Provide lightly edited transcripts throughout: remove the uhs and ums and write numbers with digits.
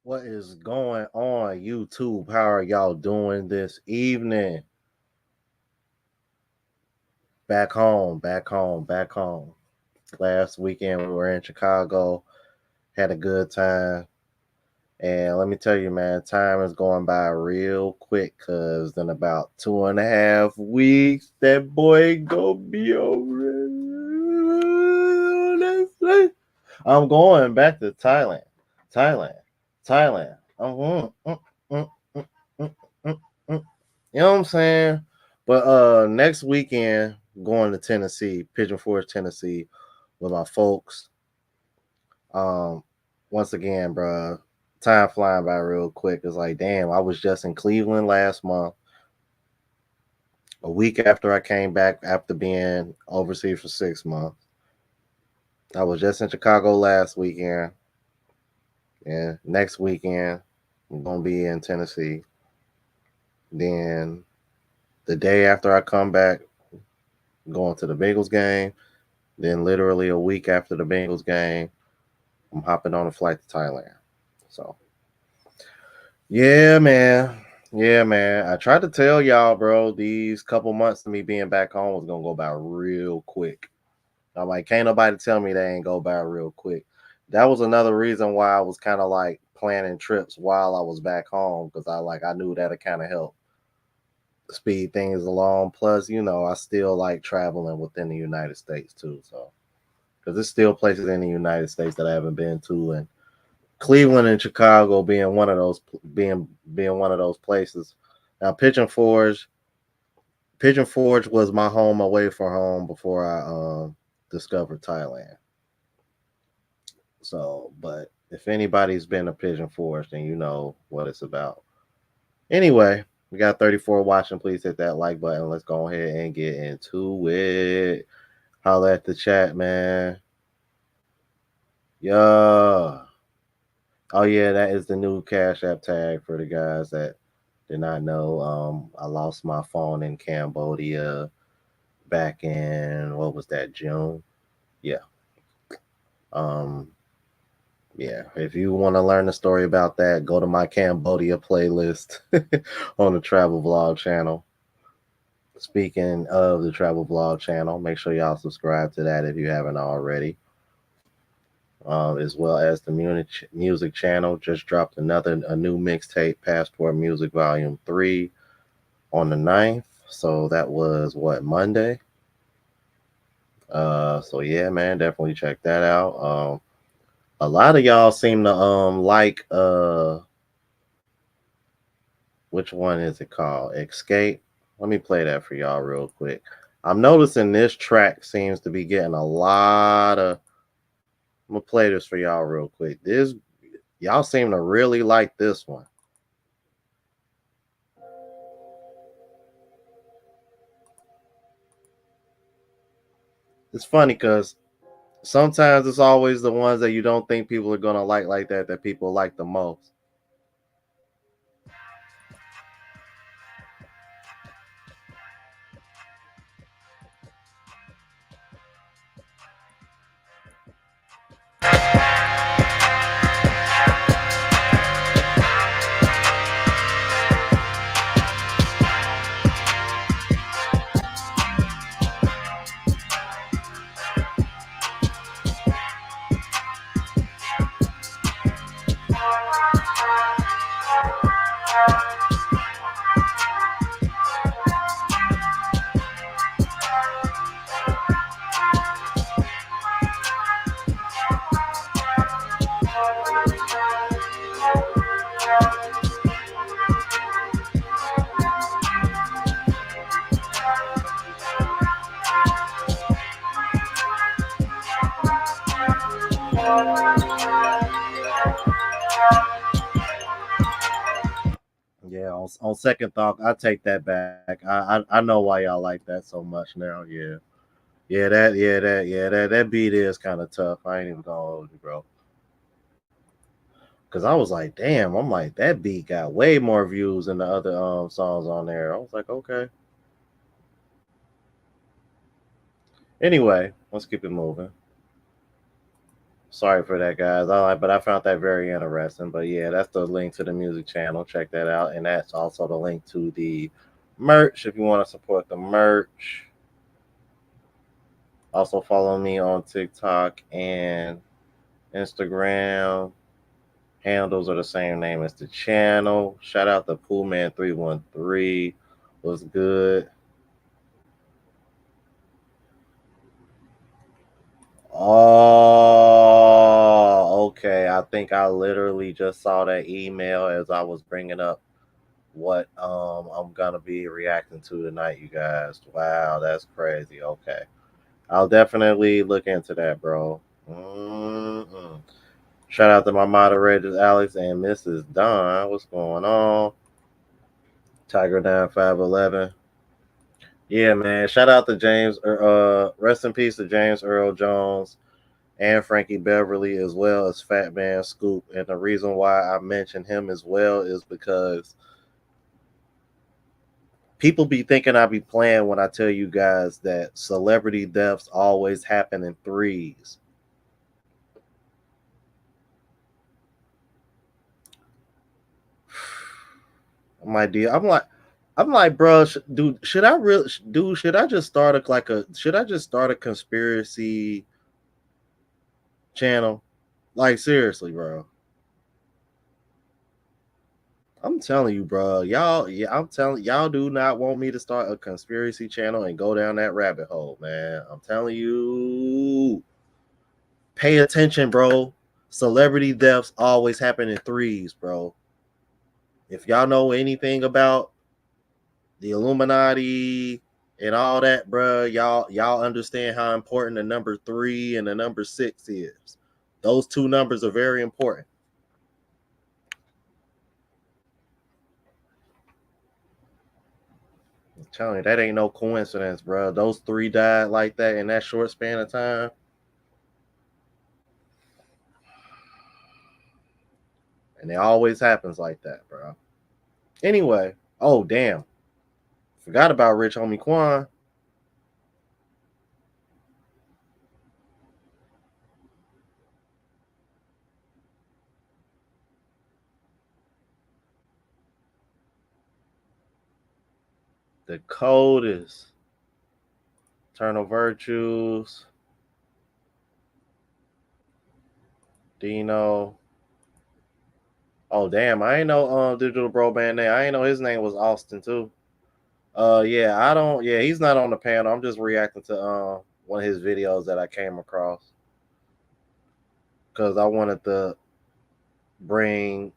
What is going on, YouTube? How are y'all doing this evening? Back home, back home, back home. Last weekend we were in Chicago, had a good time. And let me tell you, man, time is going by real quick because in about 2.5 weeks, that boy gonna be over. I'm going back to Thailand. Thailand. Mm, mm, mm, mm, mm. You know what I'm saying? But next weekend, going to Tennessee, Pigeon Forge, Tennessee, with my folks. Once again, bro, Time flying by real quick. It's like, damn, I was just in Cleveland last month. A week after I came back after being overseas for 6 months. I was just in Chicago last weekend. And next weekend, I'm gonna be in Tennessee. Then the day after I come back, going to the Bengals game. Then literally a week after the Bengals game, I'm hopping on a flight to Thailand. So yeah, man. Yeah, man. I tried to tell y'all, bro, these couple months of me being back home was gonna go by real quick. I'm like, can't nobody tell me they ain't go by real quick. That was another reason why I was kind of like planning trips while I was back home because I knew that'd kind of help speed things along. Plus, I still like traveling within the United States too. So because there's still places in the United States that I haven't been to, and Cleveland and Chicago being one of those places. Now, Pigeon Forge was my home away from home before I discovered Thailand. So, but if anybody's been to Pigeon Forge, then you know what it's about. Anyway, we got 34 watching. Please hit that like button. Let's go ahead and get into it. Holla at the chat, man. Yeah. Oh yeah, that is the new Cash App tag for the guys that did not know. I lost my phone in Cambodia back in what was that, June? Yeah. Um, yeah. If you want to learn the story about that, go to my Cambodia playlist on the travel vlog channel. Speaking of the travel vlog channel, make sure y'all subscribe to that if you haven't already. As well as the music channel. Just dropped a new mixtape, Passport Music Volume 3, on the 9th. So that was what, Monday? So yeah, man, definitely check that out. A lot of y'all seem to like which one is it called? Escape. Let me play that for y'all real quick. I'm noticing this track seems to be getting a lot of. I'm gonna play this for y'all real quick. This Y'all seem to really like this one. It's funny because sometimes it's always the ones that you don't think people are gonna like that people like the most. Yeah, on second thought, I take that back. I know why y'all like that so much now. Yeah, that beat is kind of tough. I ain't even gonna hold you, bro. Cause I was like, damn, I'm like that beat got way more views than the other songs on there. I was like, okay. Anyway, let's keep it moving. Sorry for that, guys. But I found that very interesting. But yeah, that's the link to the music channel. Check that out, and that's also the link to the merch if you want to support the merch. Also follow me on TikTok and Instagram. Handles are the same name as the channel. Shout out to Poolman313. Was good. Oh, okay. I think I literally just saw that email as I was bringing up what I'm gonna be reacting to tonight, you guys. Wow, that's crazy. Okay, I'll definitely look into that, bro. Mm-mm. Shout out to my moderators, Alex and Mrs. Don. What's going on? Tiger Down 511. Yeah, man. Shout out to James. Rest in peace to James Earl Jones and Frankie Beverly, as well as Fat Man Scoop. And the reason why I mention him as well is because people be thinking I be playing when I tell you guys that celebrity deaths always happen in threes. I'm like, bro, dude, should I really, dude, should I just start should I just start a conspiracy channel? Like, seriously, bro. I'm telling you, bro. Y'all, yeah, I'm telling y'all do not want me to start a conspiracy channel and go down that rabbit hole, man. I'm telling you, pay attention, bro. Celebrity deaths always happen in threes, bro. If y'all know anything about the Illuminati and all that, bro, y'all understand how important the number 3 and the number 6 is. Those two numbers are very important. I'm telling you, that ain't no coincidence, bro. Those three died like that in that short span of time. And it always happens like that, bro. Anyway, oh damn. Forgot about Rich Homie Quan. The code is Eternal Virtues. Dino. Oh damn, I ain't know Digital Bro Band name. I ain't know his name was Austin too. Yeah, I don't yeah, he's not on the panel. I'm just reacting to one of his videos that I came across. Cause I wanted to bring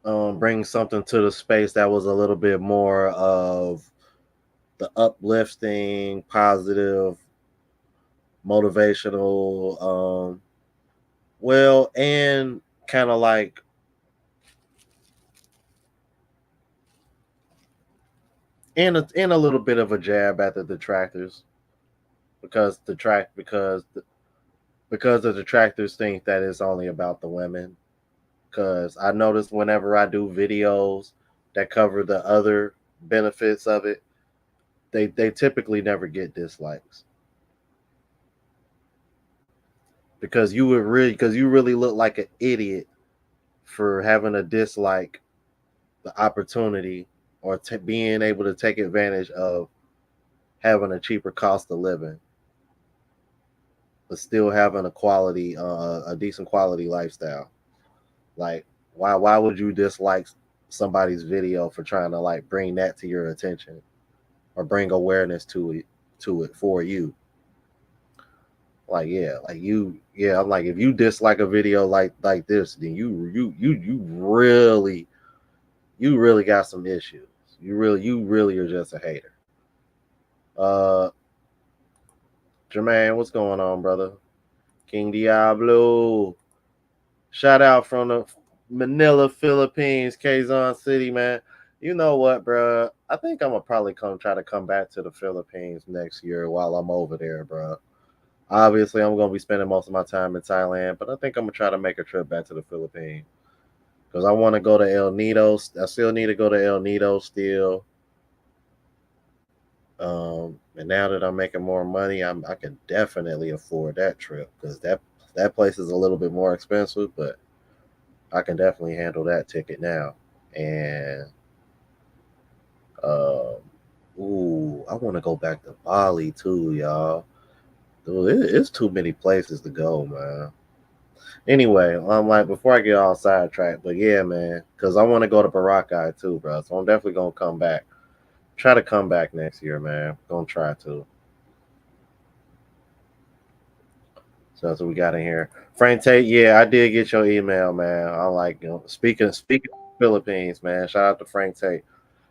bring something to the space that was a little bit more of the uplifting, positive, motivational, well, and kind of like in a little bit of a jab at the detractors because because the detractors think that it's only about the women. Because I noticed whenever I do videos that cover the other benefits of it, they typically never get dislikes. Because you really look like an idiot for having a dislike the opportunity or being able to take advantage of having a cheaper cost of living, but still having a decent quality lifestyle. Like, why would you dislike somebody's video for trying to like bring that to your attention or bring awareness to it for you? Like, yeah, I'm like, if you dislike a video like this, then you really got some issues. You really are just a hater. Uh, Jermaine, what's going on, brother? King Diablo. Shout out from the Manila, Philippines, Quezon City, man. You know what, bro? I think I'm gonna probably try to come back to the Philippines next year while I'm over there, bro. Obviously, I'm gonna be spending most of my time in Thailand, but I think I'm gonna try to make a trip back to the Philippines because I want to go to El Nido. I still need to go to El Nido still. And now that I'm making more money, I can definitely afford that trip because that place is a little bit more expensive, but I can definitely handle that ticket now. And um, ooh, I want to go back to Bali too, y'all. Dude, it's too many places to go, man. Anyway, I'm like before I get all sidetracked, but yeah, man, because I want to go to Boracay too, bro. So I'm definitely gonna come back. Try to come back next year, man. Gonna try to. So that's what we got in here. Frank Tate, yeah, I did get your email, man. I like speaking of Philippines, man. Shout out to Frank Tate.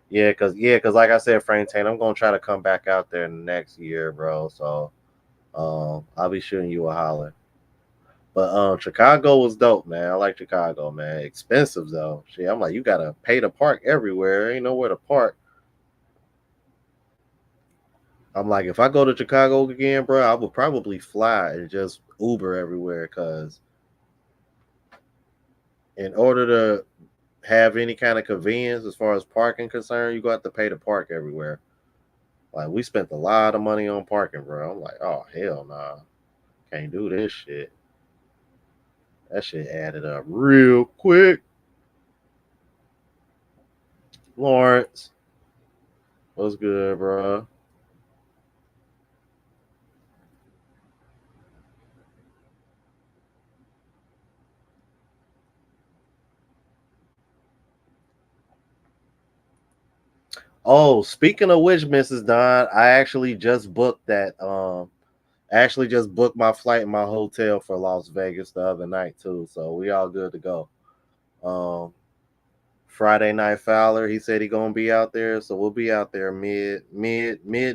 Yeah, cause like I said, Frank Tate, I'm gonna try to come back out there next year, bro. So I'll be shooting you a holler. But Chicago was dope, man. I like Chicago, man. Expensive though. Shit, I'm like, you gotta pay to park everywhere. Ain't nowhere to park. I'm like, if I go to Chicago again, bro, I would probably fly and just Uber everywhere. Cause in order to have any kind of convenience as far as parking concerned, you got to pay to park everywhere. Like we spent a lot of money on parking, bro. I'm like, oh hell nah, can't do this shit. That shit added up real quick. Lawrence, what's good, bro? Oh, speaking of which, Mrs. Don, I actually just booked that. Actually just booked my flight and my hotel for Las Vegas the other night too. So we all good to go. Um, Friday Night Fowler, he said he gonna be out there, so we'll be out there mid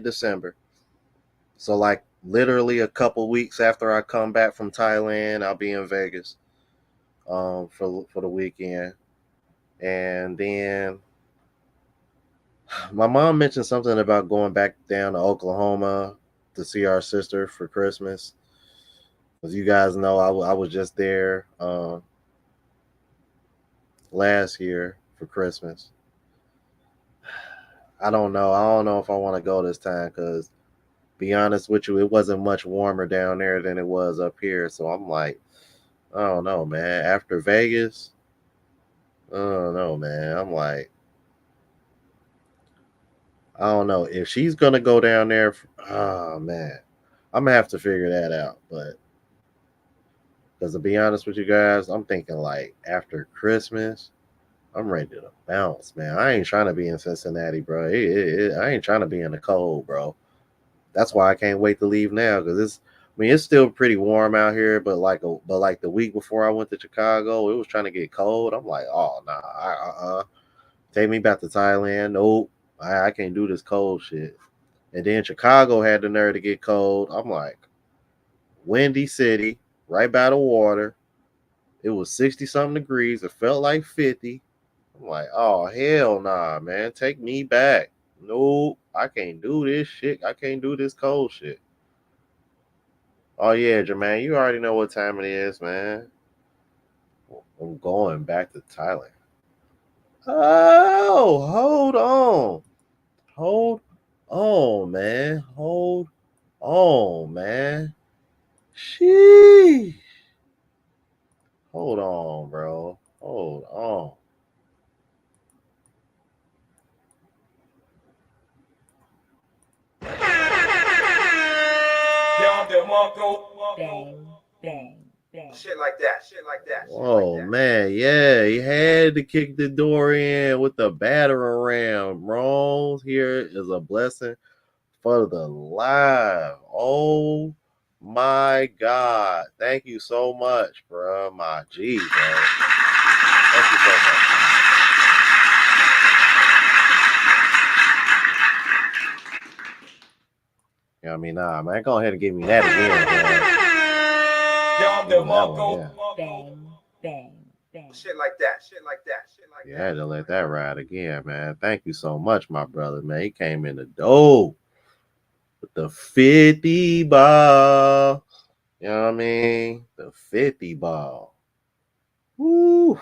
December. So like literally a couple weeks after I come back from Thailand, I'll be in Vegas for the weekend. And then my mom mentioned something about going back down to Oklahoma to see our sister for Christmas. As you guys know, I was just there last year for Christmas. I don't know. I don't know if I want to go this time because, be honest with you, it wasn't much warmer down there than it was up here. So I'm like, I don't know, man. After Vegas, I don't know, man. I'm like, I don't know if she's gonna go down there. Oh man, I'm gonna have to figure that out. But because to be honest with you guys, I'm thinking like after Christmas, I'm ready to bounce, man. I ain't trying to be in Cincinnati, bro. I ain't trying to be in the cold, bro. That's why I can't wait to leave now because it's. I mean, it's still pretty warm out here, but like the week before I went to Chicago, it was trying to get cold. I'm like, oh nah, take me back to Thailand. Nope, I can't do this cold shit. And then Chicago had the nerve to get cold. I'm like, windy city, right by the water. It was 60 something degrees. It felt like 50. I'm like, oh hell nah, man. Take me back. Nope. I can't do this shit. I can't do this cold shit. Oh yeah, Jermaine, you already know what time it is, man. I'm going back to Thailand. Oh, hold on. Hold on, man. Hold on, man. Sheesh. Hold on, bro. Hold on. Bang, bang, bang. Shit like that. Shit like that. Shit like Oh that. man, yeah, he had to kick the door in with the battering ram. Bro, here is a blessing for the live. Oh my God. Thank you so much, bro. My G, bro. Thank you so much. You know what I mean? Nah, man, go ahead and give me that again, bro. Give me that one, yeah. Bang, bang, bang. Shit like that. Shit like that. Shit like Yeah, I that. had to let that ride again, man. Thank you so much, my brother, man. He came in the door with the 50 ball. You know what I mean? The 50 ball. Woo.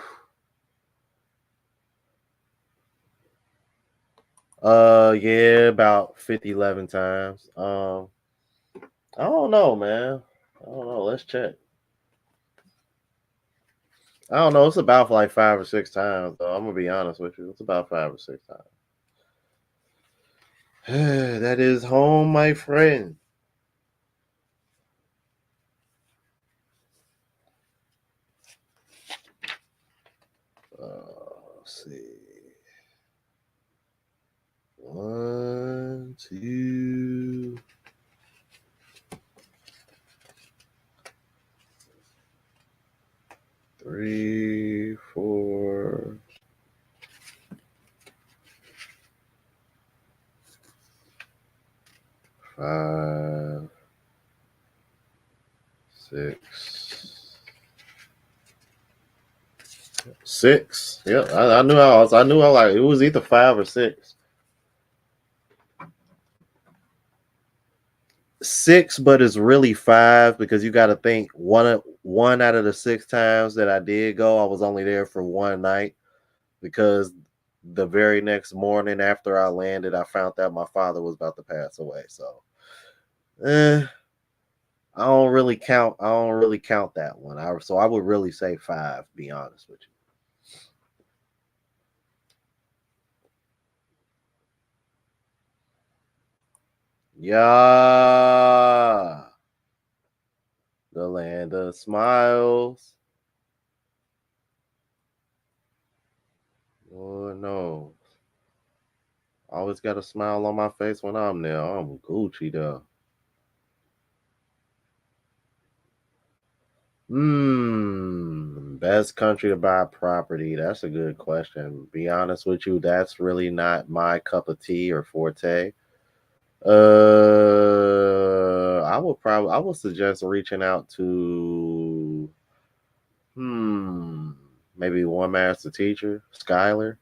Yeah, about 50, 11 times. I don't know, man. I don't know. Let's check. I don't know. It's about like 5 or 6 times, though. I'm gonna be honest with you. It's about 5 or 6 times. That is home, my friend. Let's see. One, two, three, four, five, six, 6. Yeah, I knew I knew I like it was either 5 or 6. 6, but it's really 5 because you got to think one out of the 6 times that I did go, I was only there for one night because the very next morning after I landed, I found out my father was about to pass away. So, eh, I don't really count that one. So I would really say 5. Be honest with you. Yeah, the land of smiles. Lord knows. Always got a smile on my face when I'm there. I'm Gucci though. Best country to buy property. That's a good question. Be honest with you, that's really not my cup of tea or forte. I would suggest reaching out to hmm maybe one master teacher, Skylar.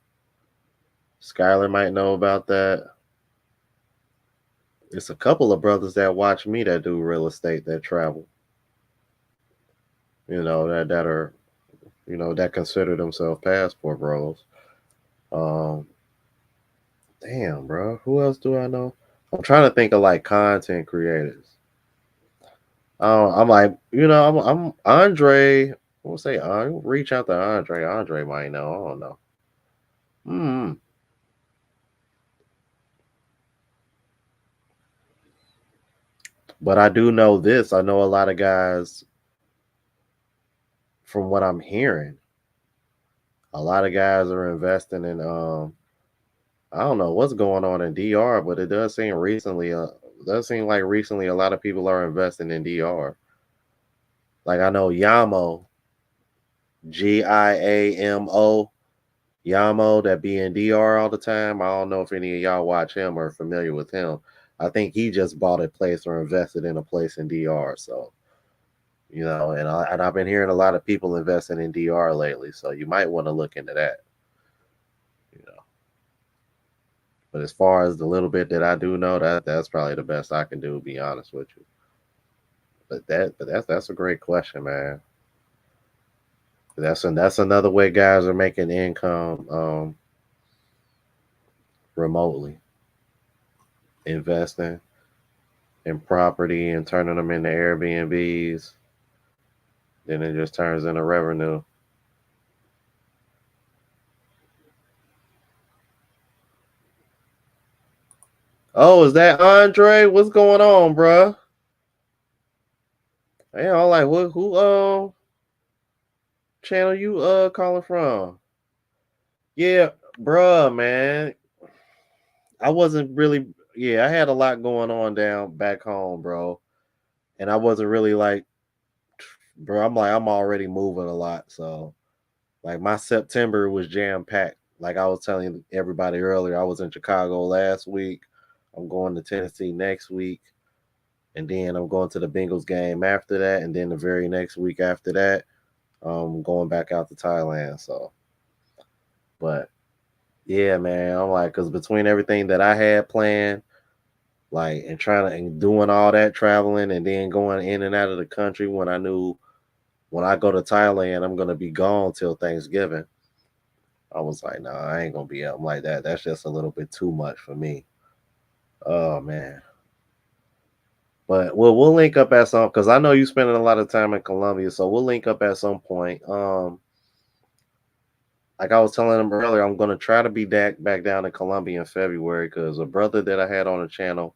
Skylar might know about that. It's a couple of brothers that watch me that do real estate that travel. That are that consider themselves passport bros. Um, Damn, bro. Who else do I know? I'm trying to think of like content creators. I'm like, I'm Andre. I will say, reach out to Andre. Andre might know. I don't know. Hmm. But I do know this. I know a lot of guys from what I'm hearing. A lot of guys are investing in. I don't know what's going on in DR, but it does seem recently. Does seem like recently a lot of people are investing in DR. Like I know Yamo, Giamo, Yamo that be in DR all the time. I don't know if any of y'all watch him or are familiar with him. I think he just bought a place or invested in a place in DR. So and I've been hearing a lot of people investing in DR lately. So you might want to look into that. You know, but as far as the little bit that I do know, that's probably the best I can do. To be honest with you, but that's a great question, man. That's another way guys are making income remotely, investing in property and turning them into Airbnbs. Then it just turns into revenue. Oh, is that Andre? What's going on, bruh? Hey, I'm like, what? Who? Channel you calling from? Yeah, bruh, man. I wasn't really. Yeah, I had a lot going on down back home, bro, and I wasn't really like, bro. I'm like, I'm already moving a lot, so like my September was jam packed. Like I was telling everybody earlier, I was in Chicago last week. I'm going to Tennessee next week. And then I'm going to the Bengals game after that. And then the very next week after that, I'm going back out to Thailand. So, but yeah, man, I'm like, because between everything that I had planned, like, and trying to, and doing all that traveling and then going in and out of the country when I knew when I go to Thailand, I'm going to be gone till Thanksgiving. I was like, nah, I ain't gonna be up like that. That's just a little bit too much for me. Oh man. But we'll link up at some because I know you spending a lot of time in Colombia, so we'll link up at some point. Like I was telling him earlier, I'm gonna try to be back down in Colombia in February because a brother that I had on the channel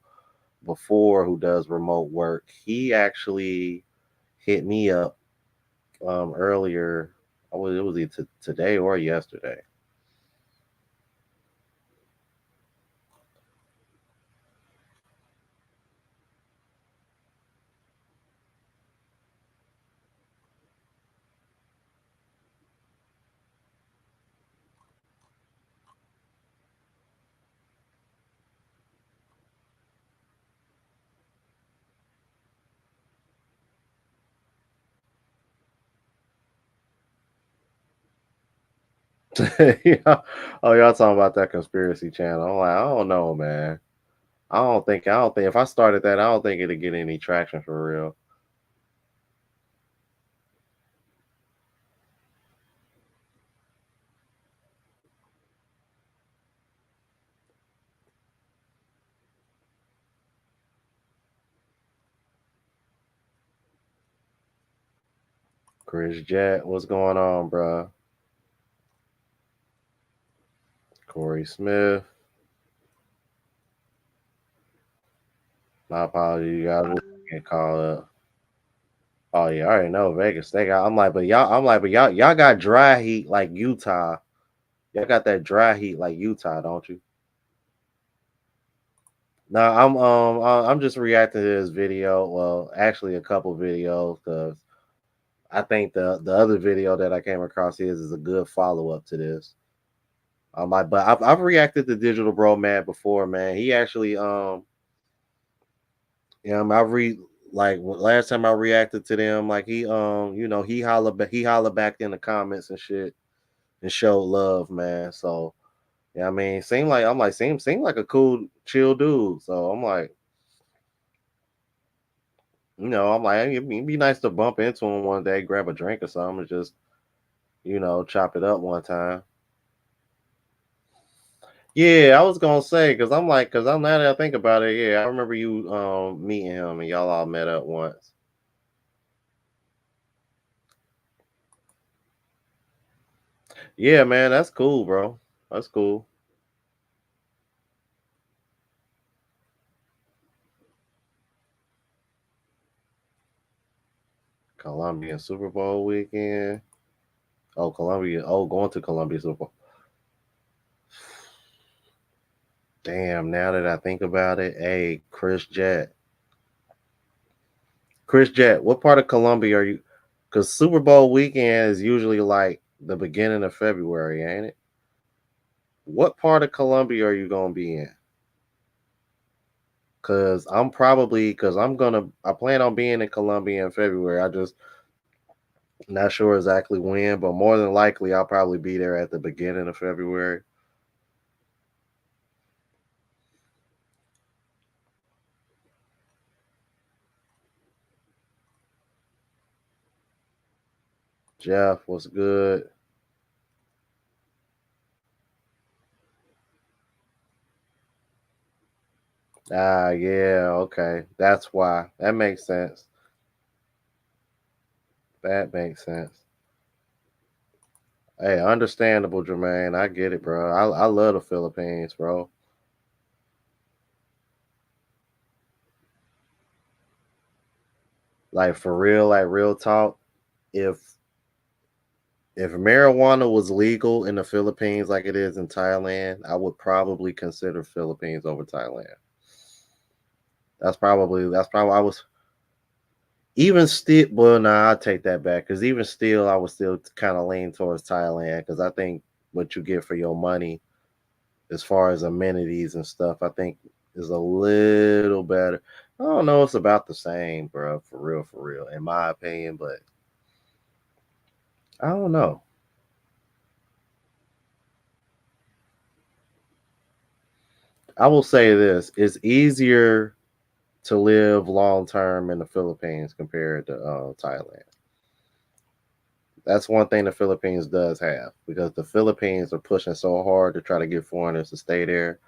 before who does remote work, he actually hit me up earlier. It was either today or yesterday. Yeah. Oh, y'all talking about that conspiracy channel? I'm like, I don't know, man. I don't think if I started that, I don't think it'd get any traction for real. Chris Jet, what's going on, bruh? Corey Smith, my apologies, you guys. We'll get called up. Oh yeah, I already know Vegas. They got. Y'all got dry heat like Utah. Y'all got that dry heat like Utah, don't you? No, I'm just reacting to this video. Well, actually, a couple videos because I think the other video that I came across is a good follow up to this. But I've reacted to Digital Bro Man before, man. He actually I read like last time I reacted to them, like he holla back in the comments and shit and showed love, man. So yeah, I mean, seem like a cool, chill dude. So I'm like, it'd be nice to bump into him one day, grab a drink or something, and just chop it up one time. Yeah, I was gonna say because I'm now that I think about it, yeah, I remember you meeting him and y'all all met up once. Yeah, man, that's cool, bro. That's cool. Colombian Super Bowl weekend. Oh, Columbia. Oh, going to Columbia Super Bowl. Damn, now that I think about it, hey, Chris Jet. Chris Jet, what part of Columbia are you? Because Super Bowl weekend is usually like the beginning of February, ain't it? What part of Columbia are you gonna be in? I plan on being in Columbia in February. I just not sure exactly when, but more than likely I'll probably be there at the beginning of February. Jeff, what's good? Ah, yeah, okay. That's why. That makes sense. That makes sense. Hey, understandable, Jermaine. I get it, bro. I love the Philippines, bro. Like real talk. If if marijuana was legal in the Philippines like it is in Thailand, I would probably consider Philippines over Thailand. That's probably I was even still. Well, nah, I take that back because even still, I would still kind of lean towards Thailand because I think what you get for your money as far as amenities and stuff, I think is a little better. I don't know, it's about the same, bro, for real, in my opinion, but I don't know. I will say this: it's easier to live long term in the Philippines compared to Thailand. That's one thing the Philippines does have because the Philippines are pushing so hard to try to get foreigners to stay there.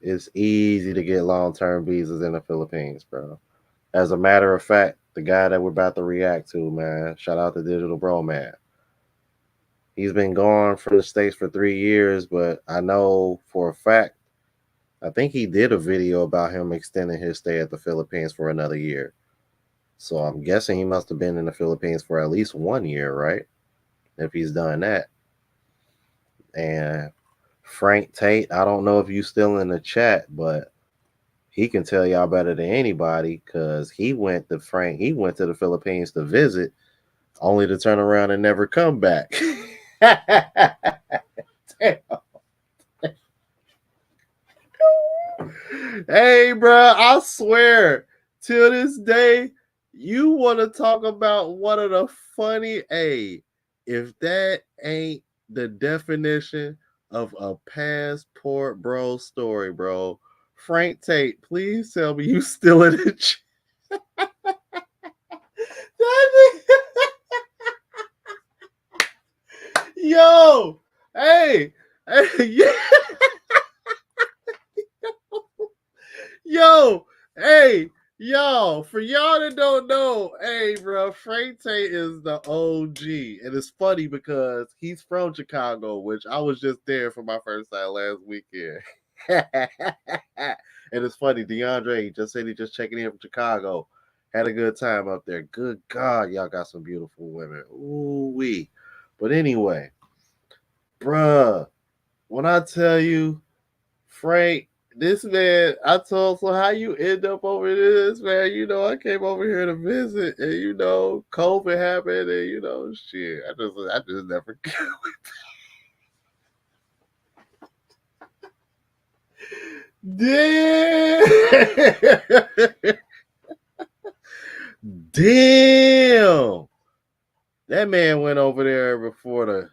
It's easy to get long term visas in the Philippines, bro. As a matter of fact, the guy that we're about to react to, man, shout out to Digital Bro Man. He's been gone from the States for 3 years, but I know for a fact, I think he did a video about him extending his stay at the Philippines for another year. So I'm guessing he must have been in the Philippines for at least 1 year, right? If he's done that. And Frank Tate, I don't know if you still in the chat, but he can tell y'all better than anybody because he went to the Philippines to visit only to turn around and never come back. Hey, bro, I swear, till this day, you want to talk about one of the funny. Hey, if that ain't the definition of a passport bro story, bro. Frank Tate, please tell me you still in the Yo, hey, hey, yeah, yo, hey, y'all. For y'all that don't know, hey, bro, Frank Tate is the OG, and it's funny because he's from Chicago, which I was just there for my first time last weekend. And it's funny, DeAndre just said he just checking in from Chicago. Had a good time up there. Good God, y'all got some beautiful women. Ooh wee. But anyway, bruh, when I tell you, Frank, this man, I told so how you end up over this, man. I came over here to visit, and COVID happened, and shit. I just never. Damn, damn. That man went over there before the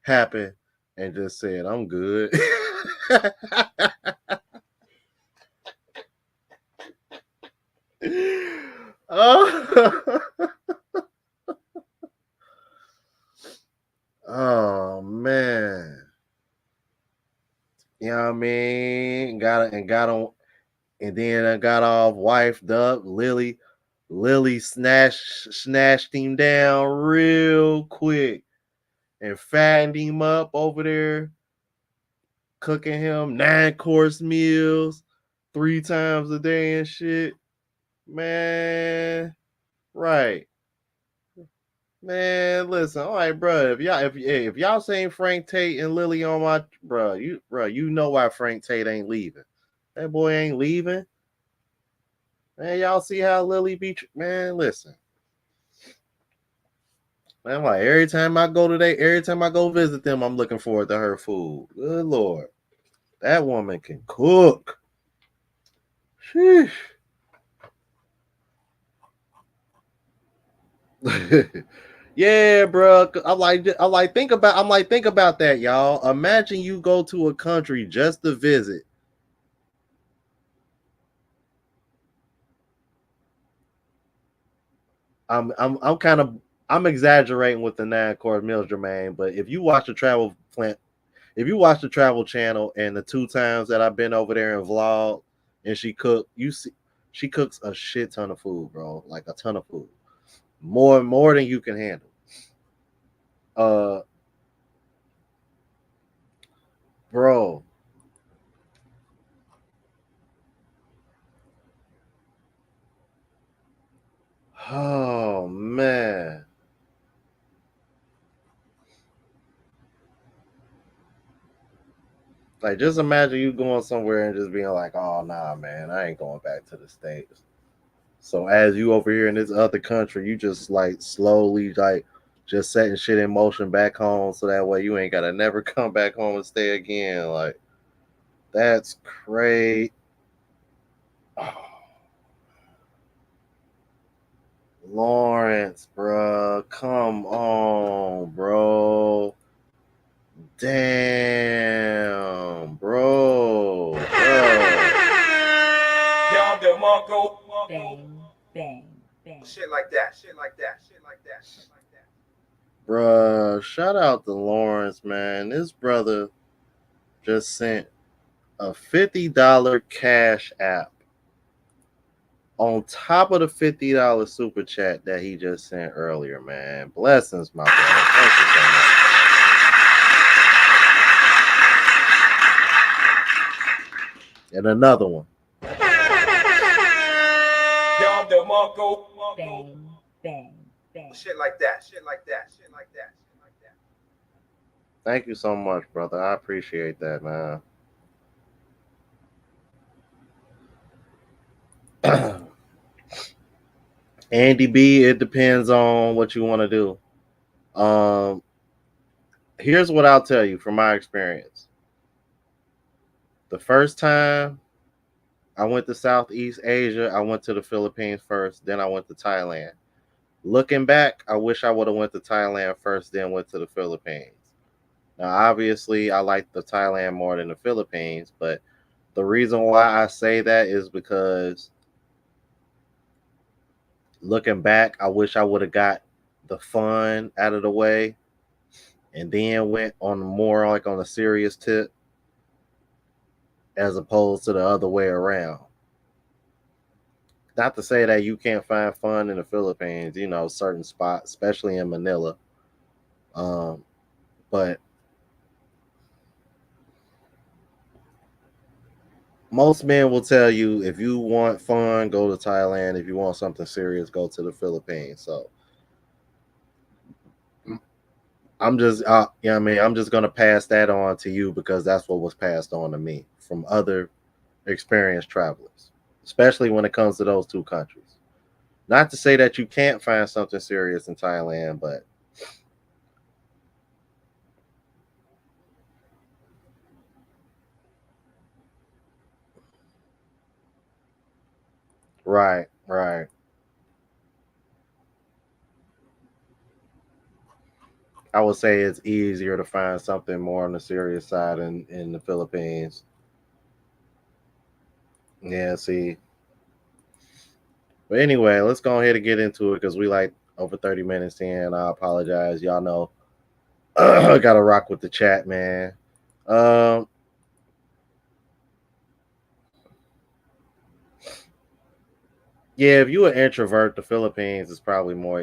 happened and just said, "I'm good." Oh, oh man. You know what I mean? Got on and then I got off wifed up. Lily snatched him down real quick and fattened him up over there, cooking him 9-course meals 3 times a day and shit. Man, right. Man, listen, all right, bro. If y'all saying Frank Tate and Lily on my you know why Frank Tate ain't leaving. That boy ain't leaving. Man, y'all see how Lily be? Man, listen. Man, I'm like every time I go visit them, I'm looking forward to her food. Good Lord, that woman can cook. Sheesh. Yeah, bro. Think about that, y'all. Imagine you go to a country just to visit. I'm kind of I'm exaggerating with the 9-course meals, Jermaine. But if you watch the travel channel and the 2 times that I've been over there and vlog, and she cooks a shit ton of food, bro. Like a ton of food, more than you can handle. Uh, bro. Oh man. Like, just imagine you going somewhere and just being like, "Oh nah, man, I ain't going back to the States." So as you over here in this other country, you just like slowly like just setting shit in motion back home, so that way you ain't gotta never come back home and stay again. Like, that's crazy. Lawrence, bro, come on, bro. Damn, bro. Down the Mongo. Bang, bang, bang. Shit like that. Shit like that. Shit like that. Shit like that. Bruh, shout out to Lawrence, man. This brother just sent a $50 cash app on top of the $50 super chat that he just sent earlier, man. Blessings, my brother. Thank you so much. And another one. Down the Mongo. Bang, bang, bang. Shit like that. Shit like that. Shit like that. Shit like that. Thank you so much, brother. I appreciate that, man. Andy B, it depends on what you want to do. Um, Here's what I'll tell you from my experience. The first time I went to Southeast Asia, I went to the Philippines first, then I went to Thailand. Looking back, I wish I would have went to Thailand first, then went to the Philippines. Now, obviously, I like the Thailand more than the Philippines, but the reason why I say that is because looking back, I wish I would have got the fun out of the way and then went on more like on a serious tip as opposed to the other way around. Not to say that you can't find fun in the Philippines, certain spots, especially in Manila. Um, but most men will tell you if you want fun, go to Thailand. If you want something serious, go to the Philippines. So I'm just, I mean, I'm just gonna pass that on to you because that's what was passed on to me from other experienced travelers, especially when it comes to those two countries. Not to say that you can't find something serious in Thailand, but right, right. I would say it's easier to find something more on the serious side in the Philippines. Yeah, see. But anyway, let's go ahead and get into it because we like over 30 minutes in. I apologize. Y'all know I gotta rock with the chat, man. Um, yeah, if you an introvert, the Philippines is probably more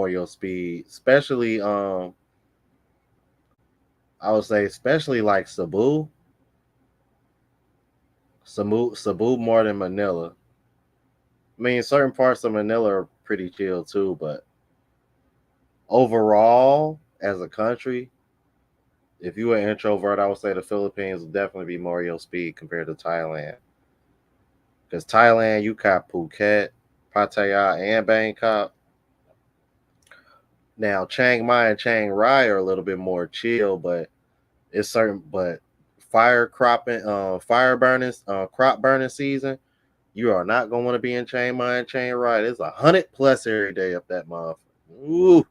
your speed. Especially I would say especially like Cebu more than Manila. I mean, certain parts of Manila are pretty chill too, but overall, as a country, if you an introvert, I would say the Philippines will definitely be more your speed compared to Thailand. Because Thailand, you got Phuket, Pattaya, and Bangkok. Now, Chiang Mai and Chiang Rai are a little bit more chill, but it's certain. But fire burning, crop burning season, you are not gonna want to be in Chiang Mai and Chiang Rai. It's 100+ every day up that month. Ooh,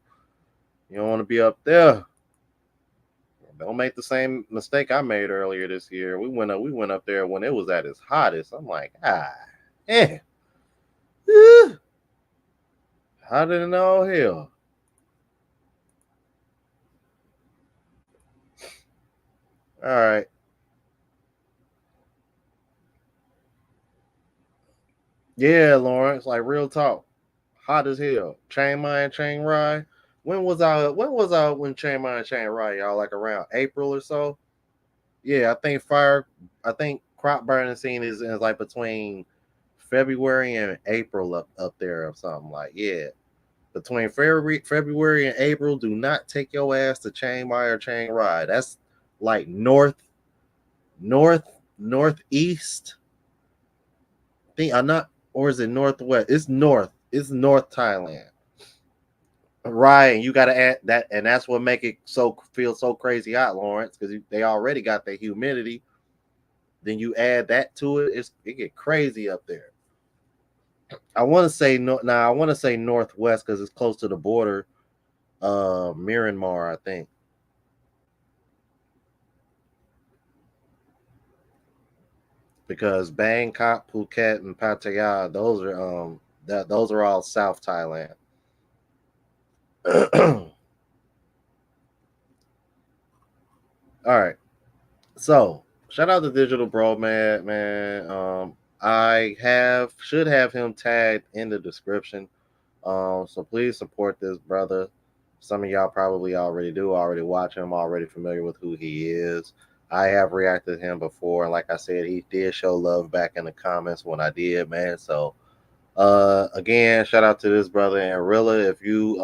you don't want to be up there. Don't make the same mistake I made earlier this year. We went up there when it was at its hottest. I'm like, eh, eh, hotter than all hell. All right, yeah, Lawrence, like real talk, hot as hell. Chiang Mai and Chiang Rai. When Chiang Mai and Chiang Rai, y'all, like around April or so? Yeah, I think crop burning scene is like between February and April up there or something like, yeah. Between February and April, do not take your ass to Chiang Mai or Chiang Rai. That's like north, northeast. Think I'm not, or is it northwest? It's north. It's North Thailand. Right, and you got to add that, and that's what make it feel so crazy hot, Lawrence, because they already got the humidity. Then you add that to it, it get crazy up there. I want to say no. Now I want to say northwest because it's close to the border. Myanmar, I think, because Bangkok, Phuket, and Pattaya, those are all South Thailand. All right, so shout out to Digital Bro, man. I should have him tagged in the description. So please support this brother. Some of y'all probably already do, already watch him, already familiar with who he is. I have reacted to him before, and like I said, he did show love back in the comments when I did, man. So again, shout out to this brother. And Rilla, if you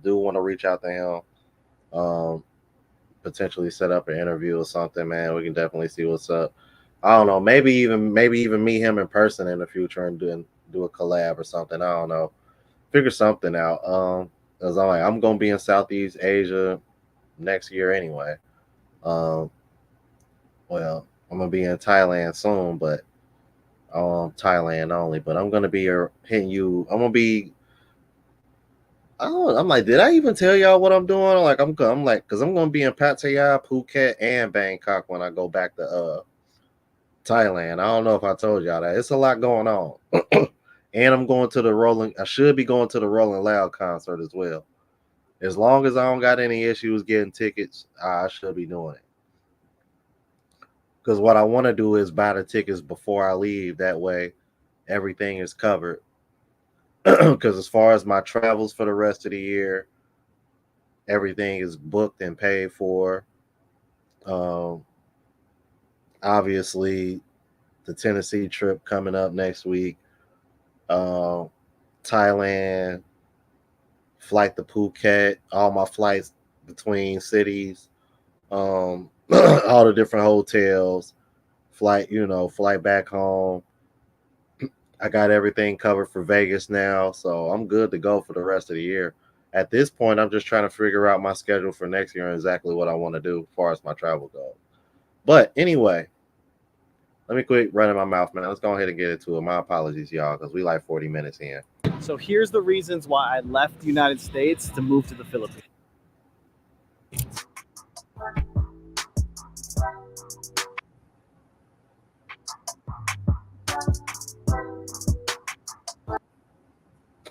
do want to reach out to him, potentially set up an interview or something, man, we can definitely see what's up. I don't know, maybe even meet him in person in the future and do a collab or something. I don't know, figure something out. Cause I'm gonna be in Southeast Asia next year anyway. Um, well, I'm gonna be in Thailand soon, but Thailand only. But I'm gonna be hitting you. I'm gonna be I'm like, did I even tell y'all what I'm doing? Like, I'm like, cause I'm gonna be in Pattaya, Phuket, and Bangkok when I go back to Thailand. I don't know if I told y'all that. It's a lot going on, and I'm going to the Rolling. I should be going to the Rolling Loud concert as well. As long as I don't got any issues getting tickets, I should be doing it. Because what I want to do is buy the tickets before I leave. That way, everything is covered. Because as far as my travels for the rest of the year, everything is booked and paid for. Um, Obviously, the Tennessee trip coming up next week. Uh, Thailand, flight to Phuket, all my flights between cities, all the different hotels, flight back home. I got everything covered for Vegas now, so I'm good to go for the rest of the year. At this point, I'm just trying to figure out my schedule for next year and exactly what I want to do as far as my travel goes. But anyway, let me quit running my mouth, man. Let's go ahead and get into it. My apologies, y'all, because we like 40 minutes in. So here's the reasons why I left the United States to move to the Philippines.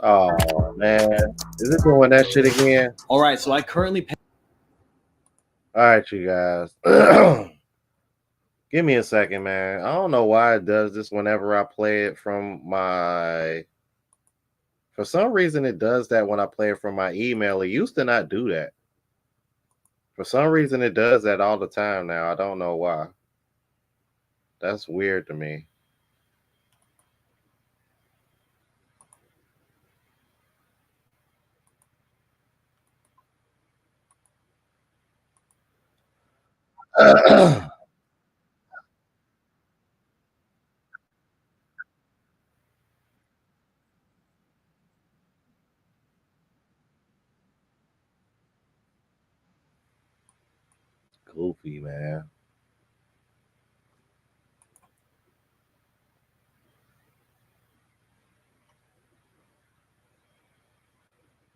Oh man, is it doing that shit again? All right, so I currently pay. All right, you guys. Give me a second, man. I don't know why it does this whenever I play it from my. For some reason, it does that when I play it from my email. It used to not do that. For some reason, it does that all the time now. I don't know why. That's weird to me. Goofy, man.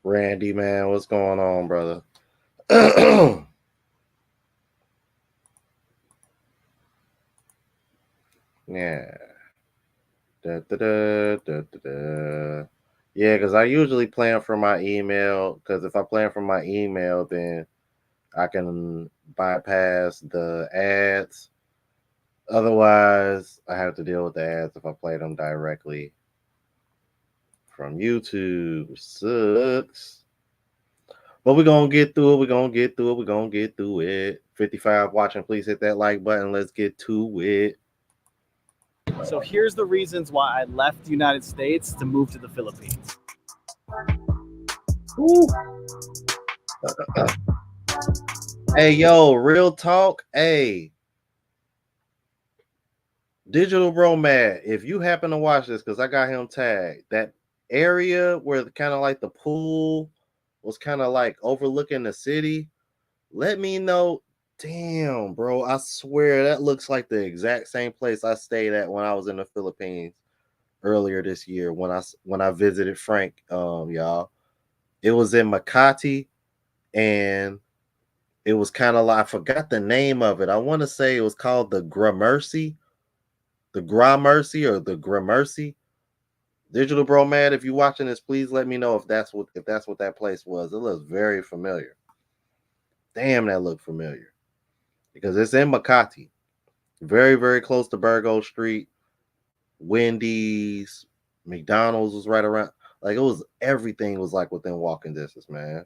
Randy, man, what's going on, brother? Yeah. Da, da, da, da, da, da. Yeah, because I usually plan for my email. Because if I plan for my email, then I can bypass the ads. Otherwise, I have to deal with the ads if I play them directly from YouTube. Sucks. But we're going to get through it. We're going to get through it. We're going to get through it. 55 watching, please hit that like button. Let's get to it. So here's the reasons why I left the United States to move to the Philippines. Ooh. Hey, yo, real talk. Hey, Digital Bro Mad, if you happen to watch this, because I got him tagged, that area where kind of like the pool was kind of like overlooking the city, let me know. Damn, bro, I swear that looks like the exact same place I stayed at when I was in the Philippines earlier this year when I visited Frank, y'all. It was in Makati, and it was kind of like, I forgot the name of it. I want to say it was called the Gramercy, or the Gramercy. Digital Bro Man, if you're watching this, please let me know if that's what that place was. It looks very familiar. Damn, that looked familiar. Because it's in Makati. Very, very close to Burgo Street. Wendy's, McDonald's was right around. Like, it was, everything was like within walking distance, man.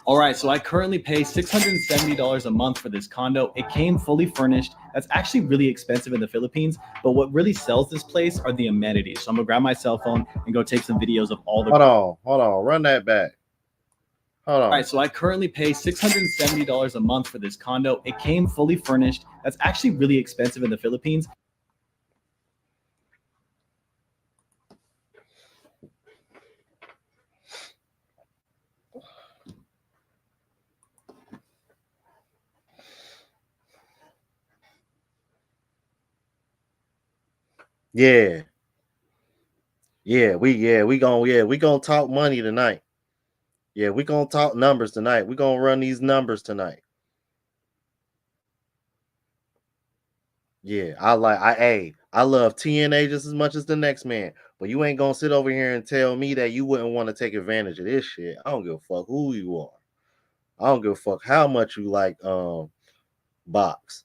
All right, so I currently pay $670 a month for this condo. It came fully furnished. That's actually really expensive in the Philippines, but what really sells this place are the amenities. So I'm gonna grab my cell phone and go take some videos of all the. Hold on, run that back. Hold on. All right, so I currently pay $670 a month for this condo. It came fully furnished. That's actually really expensive in the Philippines. Yeah. we gonna talk money tonight. Yeah, we gonna talk numbers tonight. We gonna run these numbers tonight. Yeah, I love TNA just as much as the next man. But you ain't gonna sit over here and tell me that you wouldn't want to take advantage of this shit. I don't give a fuck who you are. I don't give a fuck how much you like box.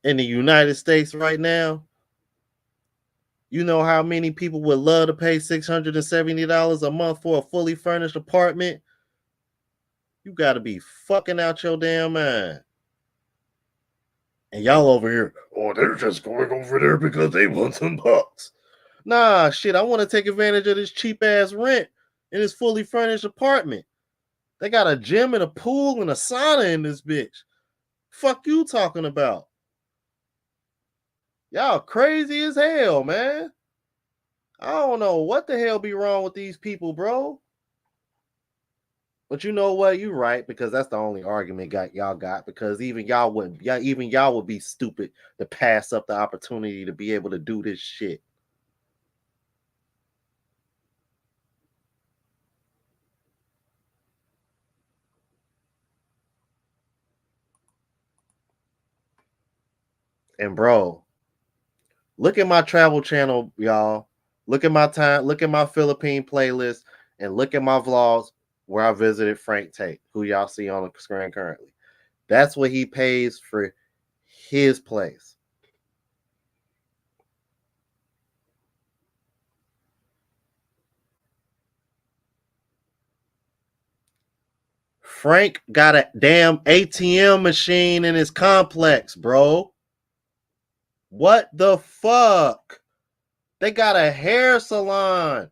In the United States right now, you know how many people would love to pay $670 a month for a fully furnished apartment? You gotta be fucking out your damn mind. And y'all over here, oh, they're just going over there because they want some bucks. Nah, shit, I want to take advantage of this cheap ass rent in this fully furnished apartment. They got a gym and a pool and a sauna in this bitch. Fuck you talking about? Y'all crazy as hell, man. I don't know what the hell be wrong with these people, bro. But you know what? You right, because that's the only argument y'all got. Because even y'all would be stupid to pass up the opportunity to be able to do this shit. And bro, look at my travel channel, y'all. Look at my Philippine playlist, and look at my vlogs where I visited Frank Tate, who y'all see on the screen currently. That's what he pays for his place. Frank got a damn ATM machine in his complex, bro. What the fuck? They got a hair salon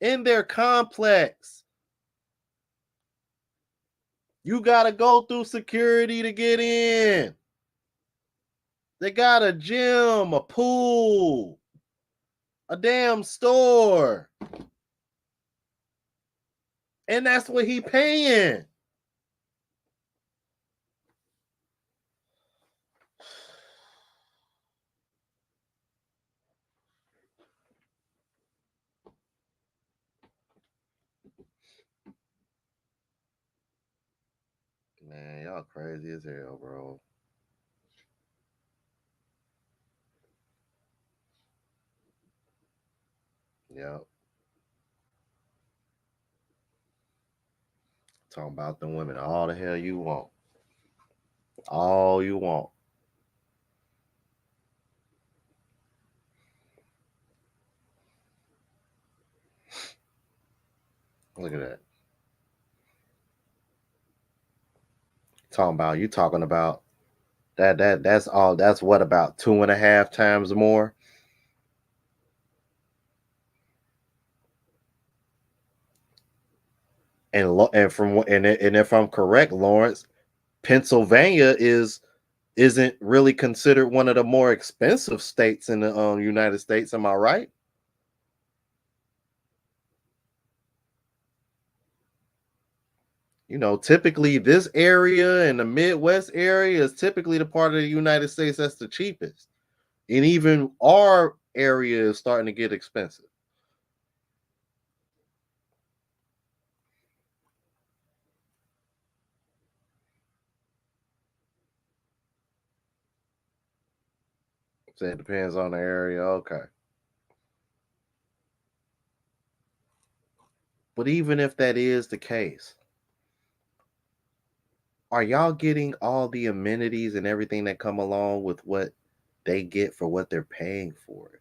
in their complex. You gotta go through security to get in. They got a gym, a pool, a damn store. And that's what he paying. Man, y'all crazy as hell, bro. Yep. Talking about the women all the hell you want. All you want. Look at that. Talking about that's all that's what about 2.5 times more. And if I'm correct, Lawrence, Pennsylvania isn't really considered one of the more expensive states in the United States. Am I right? You know, typically this area and the Midwest area is typically the part of the United States that's the cheapest. And even our area is starting to get expensive. So it depends on the area. Okay. But even if that is the case, are y'all getting all the amenities and everything that come along with what they get for what they're paying for it?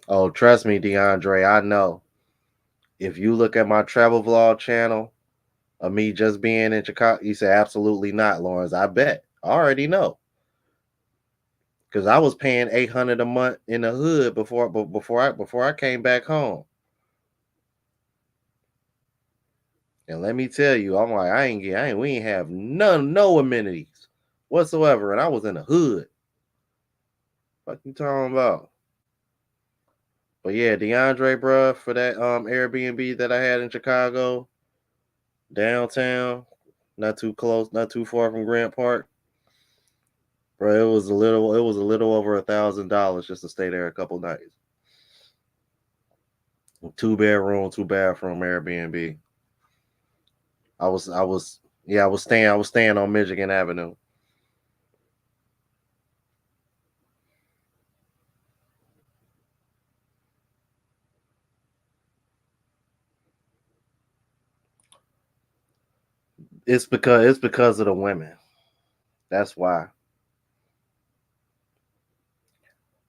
Oh, trust me, DeAndre, I know. If you look at my travel vlog channel of me just being in Chicago, you say absolutely not, Lawrence. I bet. I already know. Because I was paying $800 a month in the hood before I came back home. And let me tell you, I'm like, we ain't have no amenities whatsoever. And I was in the hood. What you talking about? But yeah, DeAndre, bruh, for that Airbnb that I had in Chicago, downtown, not too close, not too far from Grant Park. Bro, it was a little over $1,000 just to stay there a couple nights. 2 bedroom, 2 bathroom Airbnb. I was staying on Michigan Avenue. It's because of the women. That's why.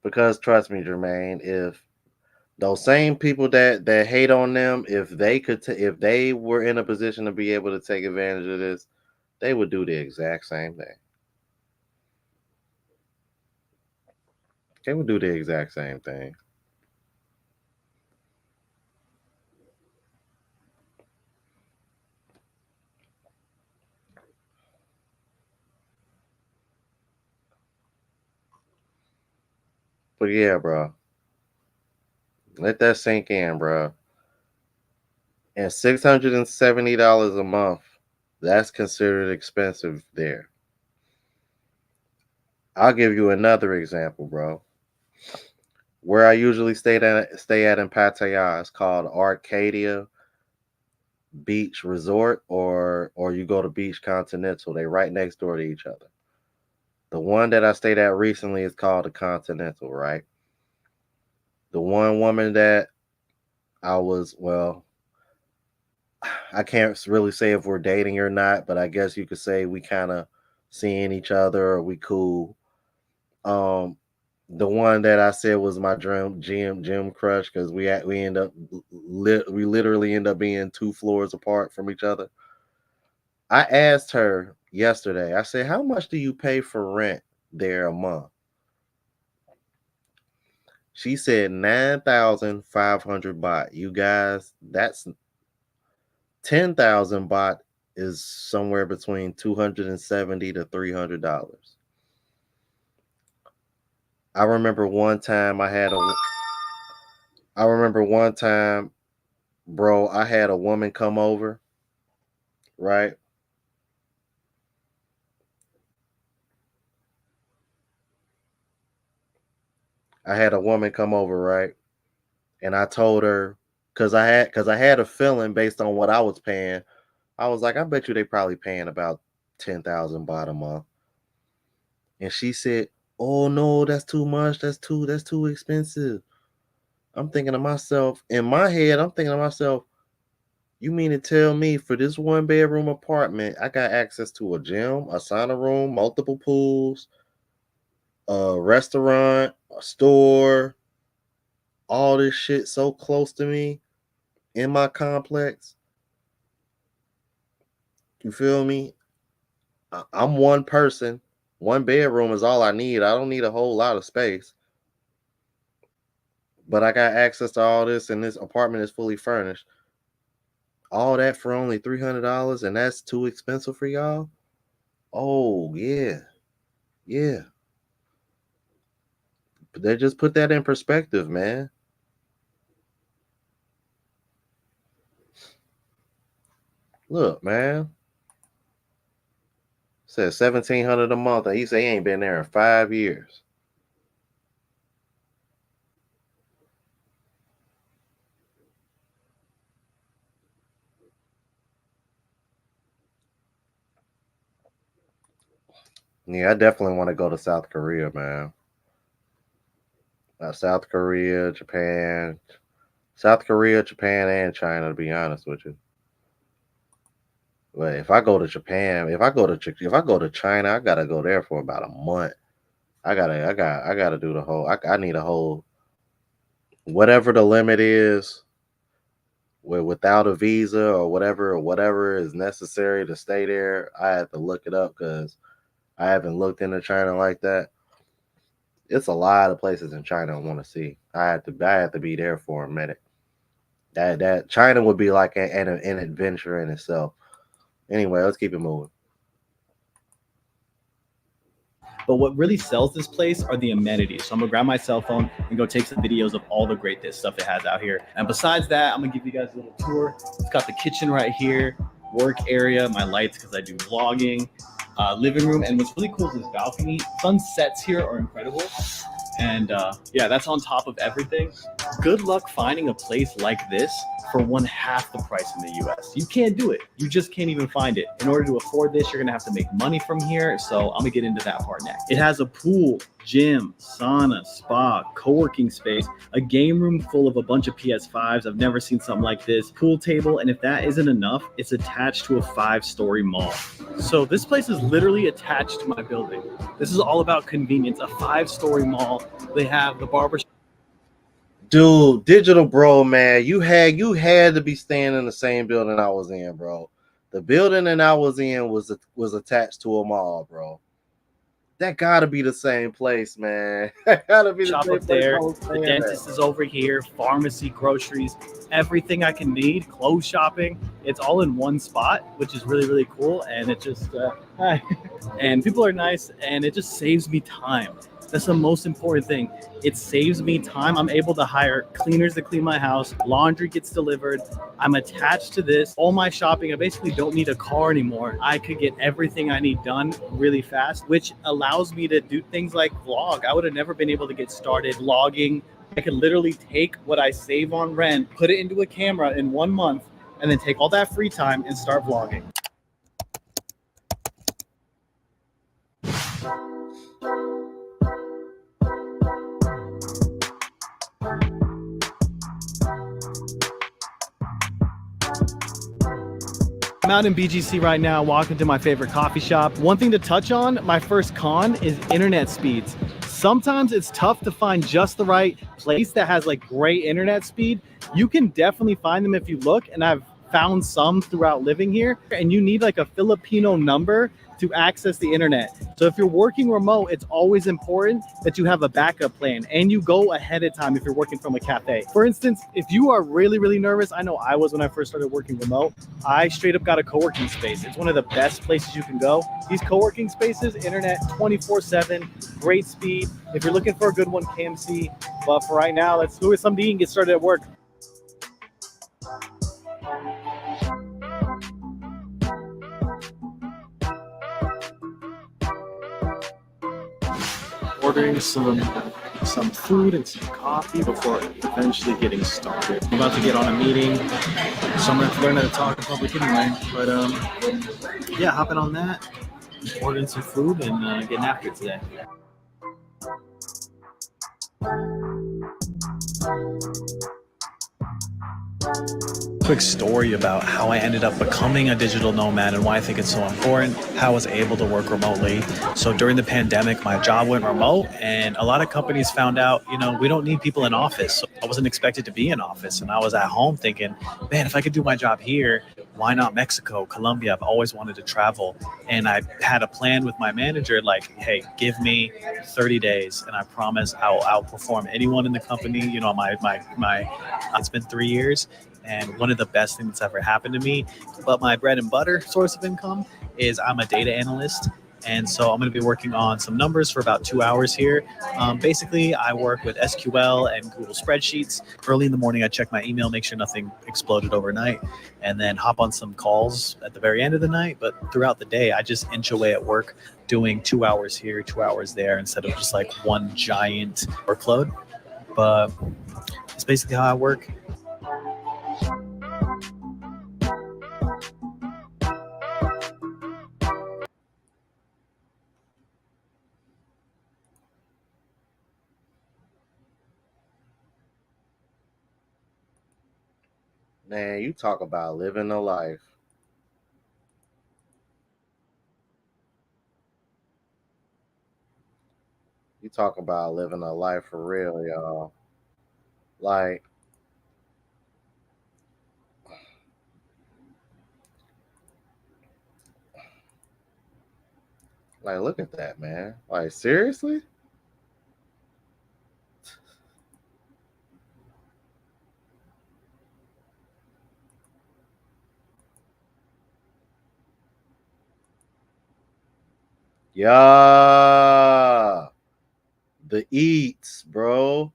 Because trust me, Jermaine, if those same people that hate on them, if if they were in a position to be able to take advantage of this, they would do the exact same thing. They would do the exact same thing. But yeah, bro, let that sink in, bro. And $670 a month, that's considered expensive there. I'll give you another example, bro. Where I usually stay at in Pattaya is called Arcadia Beach Resort, or you go to Beach Continental. They right next door to each other. The one that I stayed at recently is called the Continental, right? The one woman that I was, well, I can't really say if we're dating or not, but I guess you could say we kind of seeing each other or we cool. Um, the one that I said was my dream gym crush because we end up we literally end up being 2 floors apart from each other. I asked her yesterday. I said, "How much do you pay for rent there a month?" She said 9,500 baht. You guys, that's 10,000 baht is somewhere between 270 to $300. I remember one time I had a I remember one time, bro, I had a woman come over, right? I had a woman come over, right? And I told her cuz I had a feeling based on what I was paying. I was like, I bet you they probably paying about 10,000 baht a month. And she said, "Oh no, that's too much. That's too expensive." I'm thinking to myself, in my head, I'm thinking to myself, you mean to tell me for this 1 bedroom apartment, I got access to a gym, a sauna room, multiple pools, a restaurant, a store, all this shit so close to me in my complex? You feel me? I'm one person. 1 bedroom is all I need. I don't need a whole lot of space. But I got access to all this, and this apartment is fully furnished. All that for only $300, and that's too expensive for y'all? Oh, yeah. Yeah. But they just put that in perspective, man. Look, man. Says 1,700 a month, and he say he ain't been there in 5 years. Yeah, I definitely want to go to South Korea, man. South Korea, Japan, South Korea, Japan, and China. To be honest with you, but if I go to Japan, if I go to China, I gotta go there for about a month. I gotta do the whole. I need a whole whatever the limit is, without a visa or whatever is necessary to stay there. I have to look it up because I haven't looked into China like that. It's a lot of places in China I want to see. I have to be there for a minute. That China would be like an adventure in itself. Anyway, let's keep it moving. But what really sells this place are the amenities. So I'm gonna grab my cell phone and go take some videos of all the great stuff it has out here. And besides that, I'm gonna give you guys a little tour. It's got the kitchen right here, work area, my lights because I do vlogging. living room. And what's really cool is this balcony. Sunsets here are incredible. And yeah, that's on top of everything. Good luck finding a place like this for one half the price in the US. You can't do it. You just can't even find it. In order to afford this, you're gonna have to make money from here. So I'm gonna get into that part next. It has a pool, gym, sauna, spa, co-working space, a game room full of a bunch of PS5s. I've never seen something like this. Pool table, and if that isn't enough, it's attached to a 5-story mall. So this place is literally attached to my building. This is all about convenience. A 5-story mall. They have the barbershop. Dude, digital bro, man, you had to be staying in the same building I was in, bro. The building that I was in was attached to a mall, bro. That gotta be the same place, man. That gotta be the Shop same up place there. I was The staying dentist at. is over here. Pharmacy, groceries, everything I can need. Clothes shopping. It's all in one spot, which is really, really cool. And it just, hi. And people are nice, and it just saves me time. That's the most important thing. It saves me time. I'm able to hire cleaners to clean my house. Laundry gets delivered. I'm attached to this. All my shopping, I basically don't need a car anymore. I could get everything I need done really fast, which allows me to do things like vlog. I would have never been able to get started vlogging. I could literally take what I save on rent, put it into a camera in 1 month, and then take all that free time and start vlogging. I'm out in BGC right now, walking to my favorite coffee shop. One thing to touch on, my first con is internet speeds. Sometimes it's tough to find just the right place that has like great internet speed. You can definitely find them if you look, and I've found some throughout living here. And you need like a Filipino number to access the internet. So if you're working remote, it's always important that you have a backup plan and you go ahead of time if you're working from a cafe. For instance, if you are really, really nervous, I know I was when I first started working remote, I straight up got a co-working space. It's one of the best places you can go. These co-working spaces, internet 24/7, great speed. If you're looking for a good one, KMC. But for right now, let's go with something and get started at work. Ordering some food and some coffee before eventually getting started. I'm about to get on a meeting, so I'm gonna have to learn how to talk in public anyway. But yeah, hopping on that, ordering some food and getting after it today. Quick story about how I ended up becoming a digital nomad and why I think it's so important, how I was able to work remotely. So during the pandemic, my job went remote and a lot of companies found out, we don't need people in office. So I wasn't expected to be in office, and I was at home thinking, man, if I could do my job here, why not Mexico, Colombia? I've always wanted to travel. And I had a plan with my manager, like, hey, give me 30 days and I promise I'll outperform anyone in the company. It's been 3 years. And one of the best things that's ever happened to me, but my bread and butter source of income is I'm a data analyst. And so I'm going to be working on some numbers for about 2 hours here. Basically, I work with SQL and Google spreadsheets. Early in the morning, I check my email, make sure nothing exploded overnight, and then hop on some calls at the very end of the night. But throughout the day, I just inch away at work doing 2 hours here, 2 hours there, instead of just like one giant workload. But it's basically how I work. Man, you talk about living a life. You talk about living a life for real, y'all. Like, look at that, man. Like, seriously? Yeah. The eats, bro.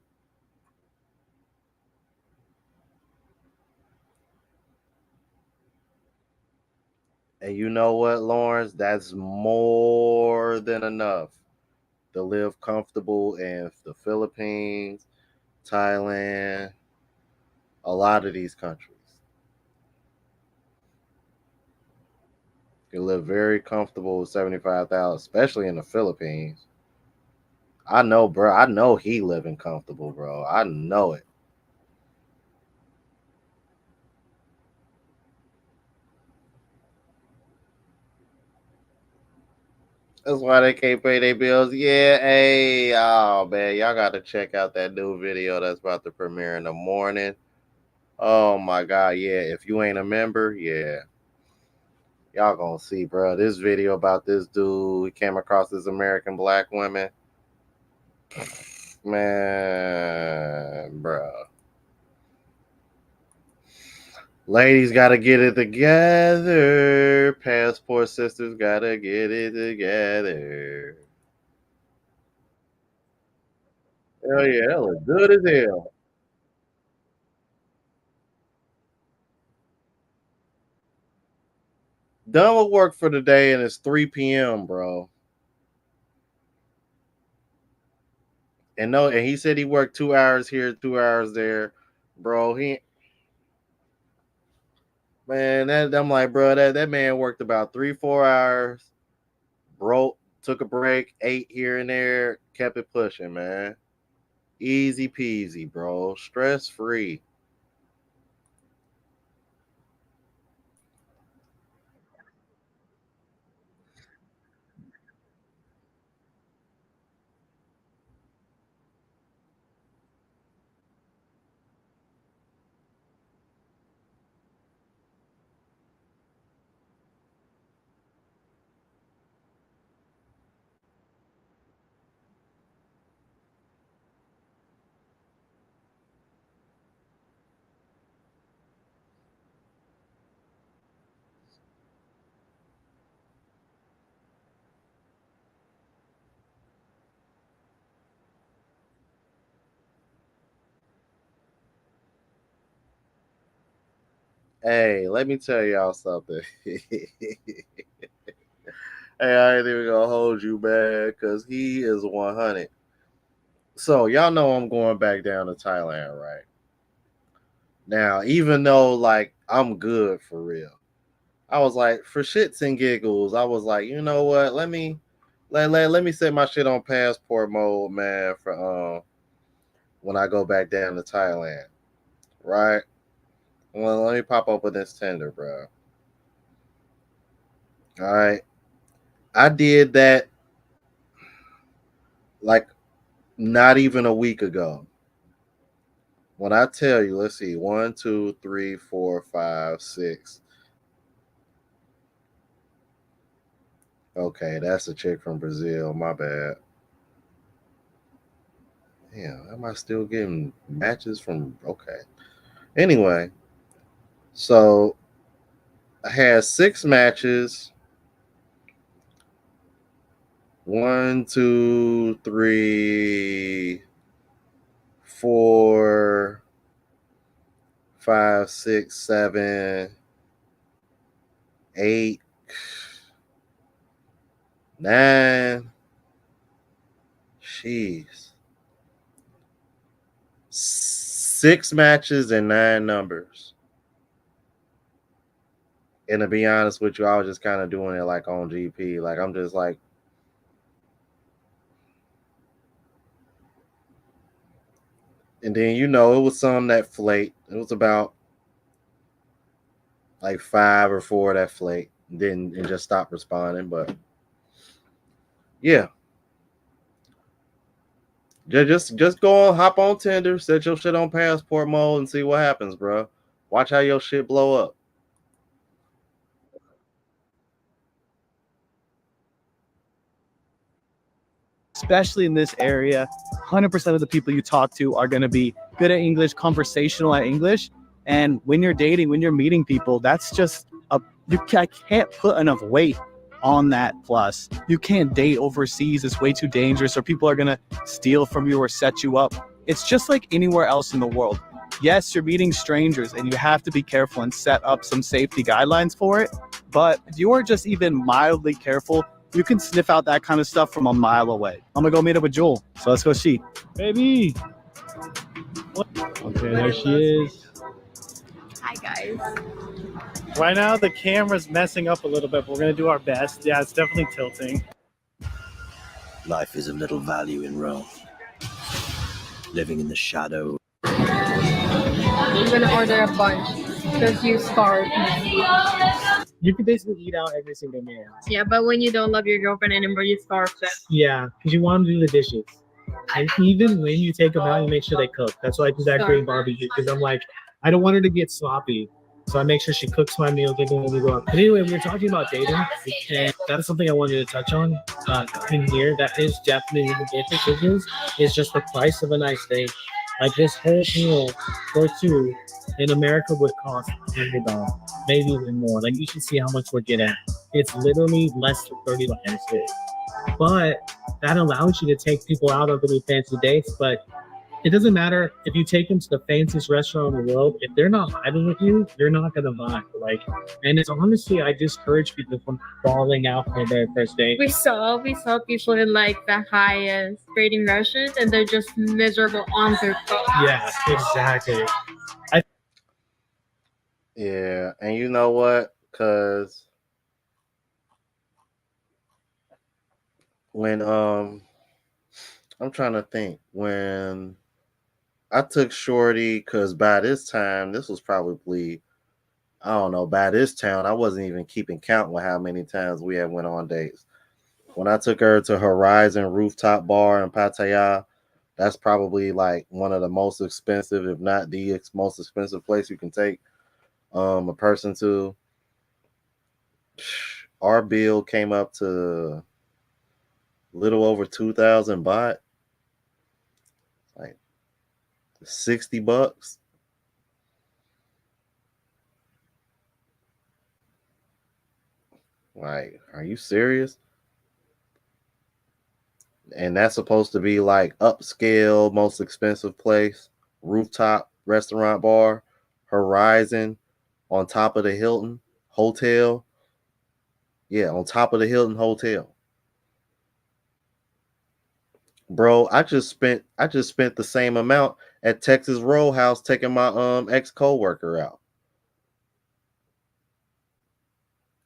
And you know what, Lawrence? That's more than enough to live comfortable in the Philippines, Thailand, a lot of these countries. You live very comfortable with 75,000, especially in the Philippines. I know, bro. I know he living comfortable, bro. I know it. That's why they can't pay their bills. Yeah, hey, oh man, y'all got to check out that new video that's about to premiere in the morning. Oh my god, yeah. If you ain't a member, yeah, y'all gonna see, bro. This video about this dude, he came across this American black woman. Man, bro. Ladies gotta get it together. Passport sisters gotta get it together. Hell yeah, that look good as hell. Done with work for the day and it's 3 p.m., bro. And no, and he said he worked 2 hours here, 2 hours there. Bro, he man, that I'm like, bro, that man worked about 3, 4 hours, broke, took a break, ate here and there, kept it pushing, man. Easy peasy, bro. Stress free. Hey, let me tell y'all something. Hey, I ain't even gonna hold you, man, because he is 100. So, y'all know I'm going back down to Thailand, right? Now, even though, like, I'm good for real, I was like, for shits and giggles, I was like, you know what? Let me set my shit on passport mode, man, for when I go back down to Thailand, right? Well, let me pop open this Tinder, bro. All right. I did that like not even a week ago. When I tell you, let's see, one, two, three, four, five, six. Okay, that's a chick from Brazil. My bad. Yeah, am I still getting matches from? Okay. Anyway, so I had 6 matches. One, two, three, four, five, six, seven, eight, nine. Jeez. 6 matches and 9 numbers. And to be honest with you, I was just kind of doing it like on GP. Like I'm just like, and then it was some that flake. It was about like 5 or 4 that flake. Then and just stopped responding. But yeah, just go on, hop on Tinder, set your shit on passport mode, and see what happens, bro. Watch how your shit blow up. Especially in this area, 100% of the people you talk to are going to be good at English, conversational at English. And when you're dating, when you're meeting people, that's just I can't put enough weight on that. Plus, you can't date overseas. It's way too dangerous, or people are going to steal from you or set you up. It's just like anywhere else in the world. Yes, you're meeting strangers and you have to be careful and set up some safety guidelines for it. but if you are just even mildly careful, you can sniff out that kind of stuff from a mile away. I'm gonna go meet up with Jewel, so let's go see. Baby! Okay, there she is. Hi guys. Right now the camera's messing up a little bit, but we're gonna do our best. Yeah, it's definitely tilting. Life is of little value in Rome. Living in the shadow. I'm gonna order a bunch because you starved. You can basically eat out every single meal. Yeah, but when you don't love your girlfriend anymore, you starve them. Yeah, because you want them to do the dishes. And even when you take them out, you make sure they cook. That's why I do that green barbecue, because I'm like, I don't want her to get sloppy. So I make sure she cooks my meal, get when we go out. But anyway, we were talking about dating, and that is something I wanted to touch on in here. That is definitely the difference is just the price of a nice date. Like this whole meal for two in America would cost $100, maybe even more. Like you should see how much we're getting. It's literally less than $30. But that allows you to take people out on really fancy dates. But it doesn't matter if you take them to the fanciest restaurant in the world. If they're not vibing with you, they're not gonna vibe. Like, and it's honestly, I discourage people from falling out for their first date. We saw people in like the highest rating restaurants, and they're just miserable on their phone. Yeah, exactly. Yeah, and you know what? Because when I'm trying to think when I took Shorty, because by this time this was probably, I don't know, by this time I wasn't even keeping count with how many times we had went on dates. When I took her to Horizon Rooftop Bar in Pattaya, that's probably like one of the most expensive, if not the most expensive place you can take a person to. Our bill came up to little over 2,000 baht, like $60. Like, are you serious? And that's supposed to be like upscale, most expensive place, rooftop restaurant bar, Horizon, on top of the Hilton Hotel. Yeah, on top of the Hilton Hotel. Bro, I just spent the same amount at Texas Roadhouse taking my ex coworker out.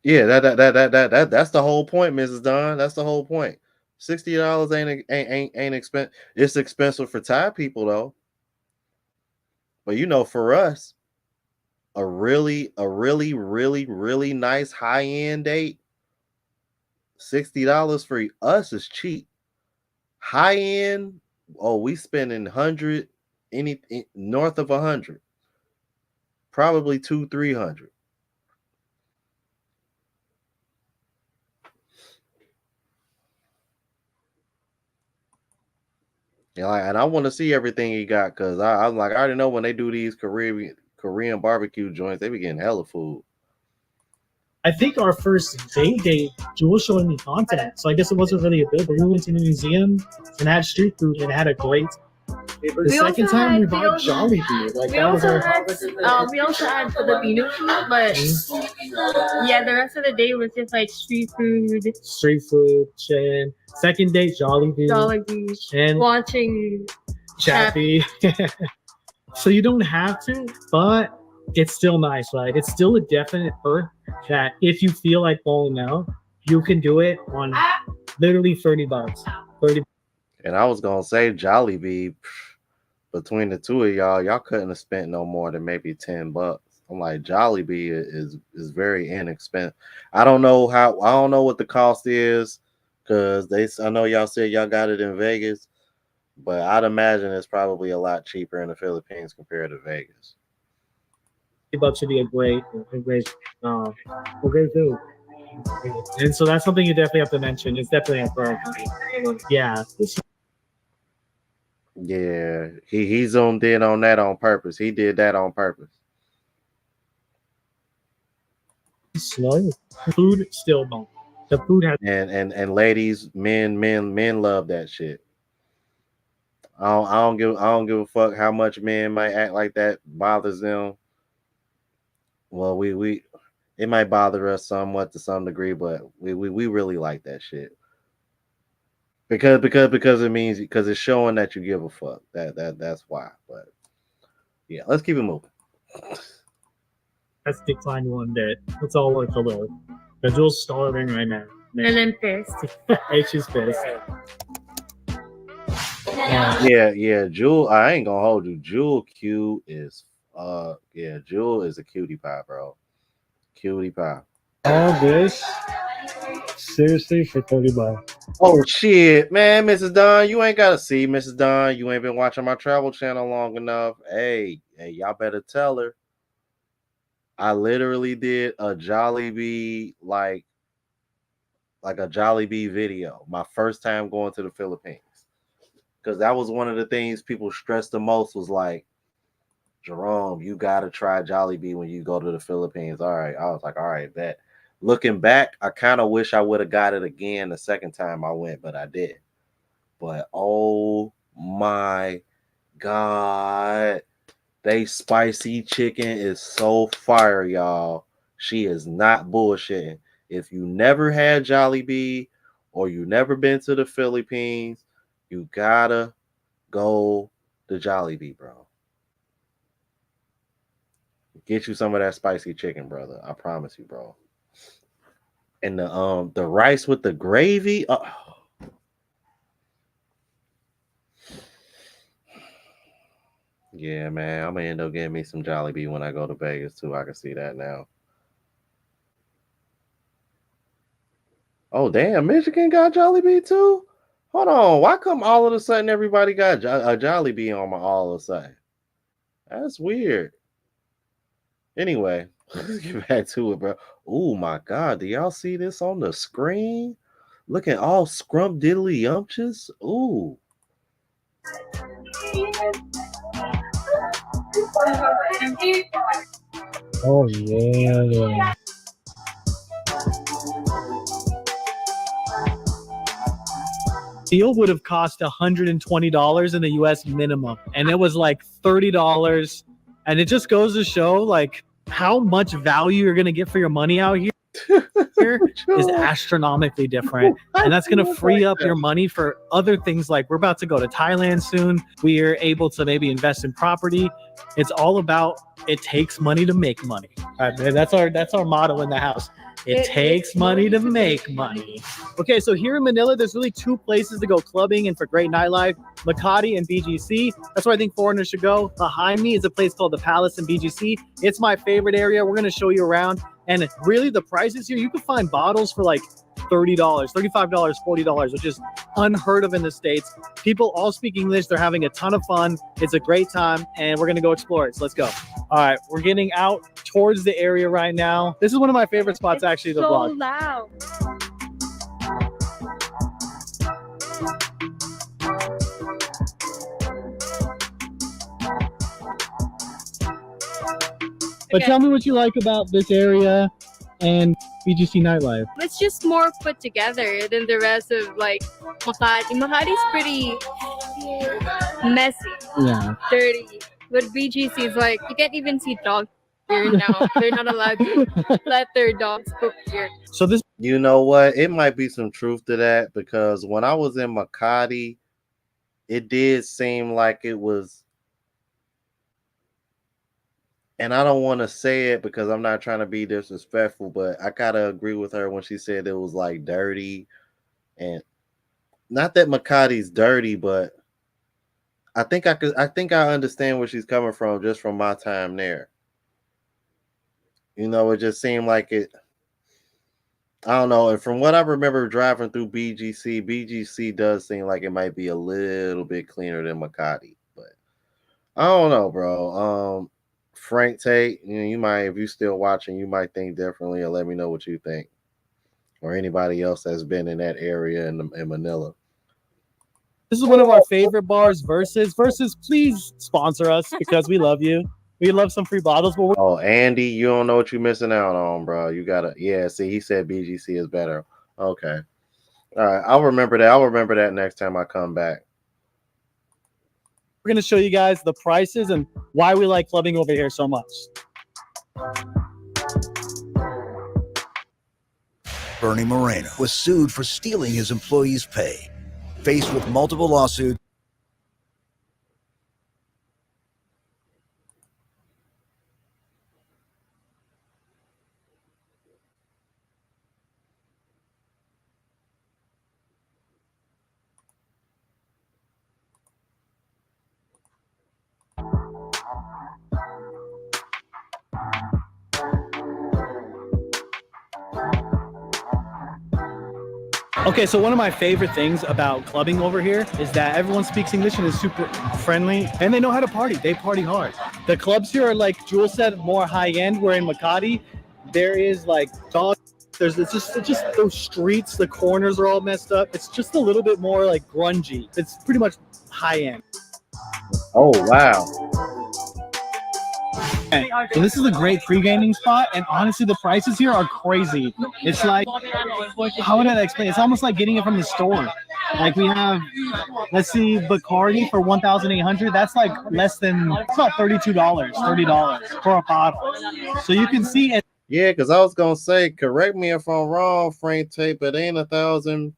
Yeah, that's the whole point, Mrs. Don. That's the whole point. $60 ain't expensive. It's expensive for Thai people though. But you know, for us, a really nice high end date, $60 for us is cheap. High end, oh, we spending 100, anything north of 100, probably 200-300. Yeah, like, and I want to see everything he got, because I'm like, I already know when they do these Korean barbecue joints, they be getting hella food. I think our first date, Jewel showed me content, so I guess it wasn't really a bill. But we went to the museum and had street food and had a great. The second time we bought Jollibee. Like that was our. We also had Filipino food, but yeah, the rest of the day was just like street food. Street food, chin. Second date, Jollibee. And Watching Chappie. So you don't have to, but it's still nice, right? It's still a definite perk that if you feel like falling out, you can do it on literally $30. $30. And I was gonna say Jollibee, between the two of y'all couldn't have spent no more than maybe $10. I'm like, Jollibee is very inexpensive. I don't know what the cost is, because I know y'all said y'all got it in Vegas, but I'd imagine it's probably a lot cheaper in the Philippines compared to Vegas. $30 should be a great food. And so that's something you definitely have to mention. It's definitely a perk. Yeah. Yeah, he zoomed in on that on purpose. He did that on purpose. Slow. Food still don't. The food has And ladies, men love that shit. I don't give a fuck how much men might act like that bothers them. Well, It might bother us somewhat to some degree, but we really like that shit. Because it means because it's showing that you give a fuck. That's why. But yeah, let's keep it moving. Let's decline one bit. Let's all work a little. The Jules starving right now. And then pissed. Hey, she's pissed. Yeah, Jewel. I ain't gonna hold you. Jewel Q is Jewel is a cutie pie, bro. Cutie pie. All this seriously for 30 bucks. Oh shit, man, Mrs. Don, you ain't gotta see Mrs. Don. You ain't been watching my travel channel long enough. Hey, y'all better tell her. I literally did a Jollibee like a Jollibee video. My first time going to the Philippines. Because that was one of the things people stressed the most was like, Jerome, you gotta try Jollibee when you go to the Philippines. All right. I was like, all right, bet. Looking back, I kind of wish I would have got it again the second time I went, but I did. But oh my God. They spicy chicken is so fire, y'all. She is not bullshitting. If you never had Jollibee or you never been to the Philippines, you gotta go to Jollibee, bro. Get you some of that spicy chicken, brother. I promise you, bro. And the rice with the gravy. Yeah, man. I'm gonna end up getting me some Jollibee when I go to Vegas too. I can see that now. Oh damn, Michigan got Jollibee too? Hold on. Why come all of a sudden everybody got a Jollibee on my all of a sudden? That's weird. Anyway, let's get back to it, bro. Oh my God, do y'all see this on the screen? Looking all scrump diddly yumptious. Ooh. Oh yeah. Deal would have cost $120 in the US minimum, and it was like $30. And it just goes to show like how much value you're gonna get for your money out here is astronomically different. And that's gonna free up your money for other things. Like we're about to go to Thailand soon. We are able to maybe invest in property. It's all about it takes money to make money. That's our motto in the house. It takes money to make money. Okay, so here in Manila, there's really two places to go clubbing and for great nightlife, Makati and BGC. That's where I think foreigners should go. Behind me is a place called the Palace in BGC. It's my favorite area. We're gonna show you around. And really the prices here, you can find bottles for like $30, $35, $40, which is unheard of in the States. People all speak English. They're having a ton of fun. It's a great time, and we're gonna go explore it. So let's go. All right, we're getting out towards the area right now. This is one of my favorite spots actually to vlog. So loud. But tell me what you like about this area and BGC nightlife. It's just more put together than the rest of like Makati. Makati's pretty messy, Yeah. dirty. But BGC is like you can't even see dogs here now. They're not allowed to let their dogs poop here. So this You know what? It might be some truth to that because when I was in Makati, it did seem like it was, and I don't want to say it because I'm not trying to be disrespectful, but I gotta agree with her when she said it was like dirty, and not that Makati's dirty, but I think I understand where she's coming from just from my time there. You know, it just seemed like it. I don't know. And from what I remember driving through BGC does seem like it might be a little bit cleaner than Makati, but I don't know, bro. Frank Tate, you might, if you're still watching, you might think differently, and let me know what you think, or anybody else that's been in that area in Manila. is one of our favorite bars. Versus, please sponsor us because we love you. We love some free bottles, but Oh, Andy, you don't know what you're missing out on, bro. You gotta, yeah. See, he said BGC is better. Okay, all right. I'll remember that. I'll remember that next time I come back. we're gonna show you guys the prices and why we like clubbing over here so much. Bernie Moreno, was sued for stealing his employees' pay. Faced with multiple lawsuits, Okay, so one of my favorite things about clubbing over here is that everyone speaks English and is super friendly, and they know how to party. They party hard. The clubs here are, like Jules said, more high end. Where in Makati, there is like dog. It's just those streets. The corners are all messed up. It's just a little bit more like grungy. It's pretty much high end. Oh wow. So this is a great pre-gaming spot, and honestly, the prices here are crazy. It's like, how would I explain? It's almost like getting it from the store. Like we have, let's see, Bacardi for 1,800. That's like less than, it's about $32, $30 for a bottle. So you can see it. Yeah, because I was gonna say, correct me if I'm wrong, Frank Tate, but ain't 1,000.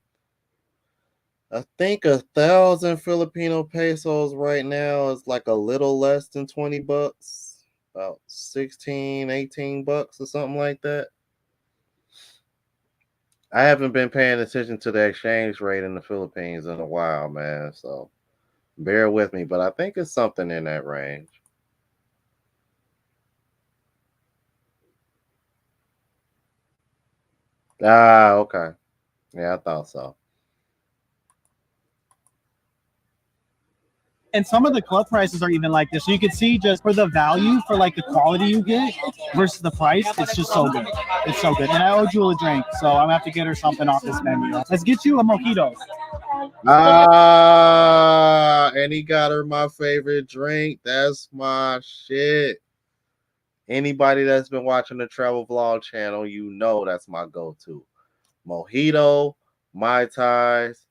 I think 1,000 Filipino pesos right now is like a little less than $20. About 16, 18 bucks or something like that. I haven't been paying attention to the exchange rate in the Philippines in a while, man. So bear with me, but I think it's something in that range. Ah, okay. Yeah, I thought so. And some of the club prices are even like this. So you can see just for the value, for like the quality you get versus the price, it's just so good. It's so good. And I owe Jewel a drink, so I'm gonna have to get her something off this menu. Let's get you a mojito. Ah, and he got her my favorite drink. That's my shit. Anybody that's been watching the travel vlog channel, you know that's my go-to. Mojito, Mai Tais,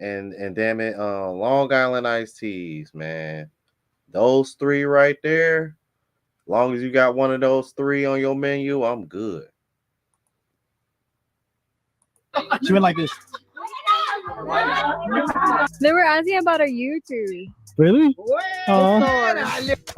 and damn it, Long Island iced teas, man. Those three right there. Long as you got one of those three on your menu, I'm good. She went like this. They were asking about our YouTube. Really?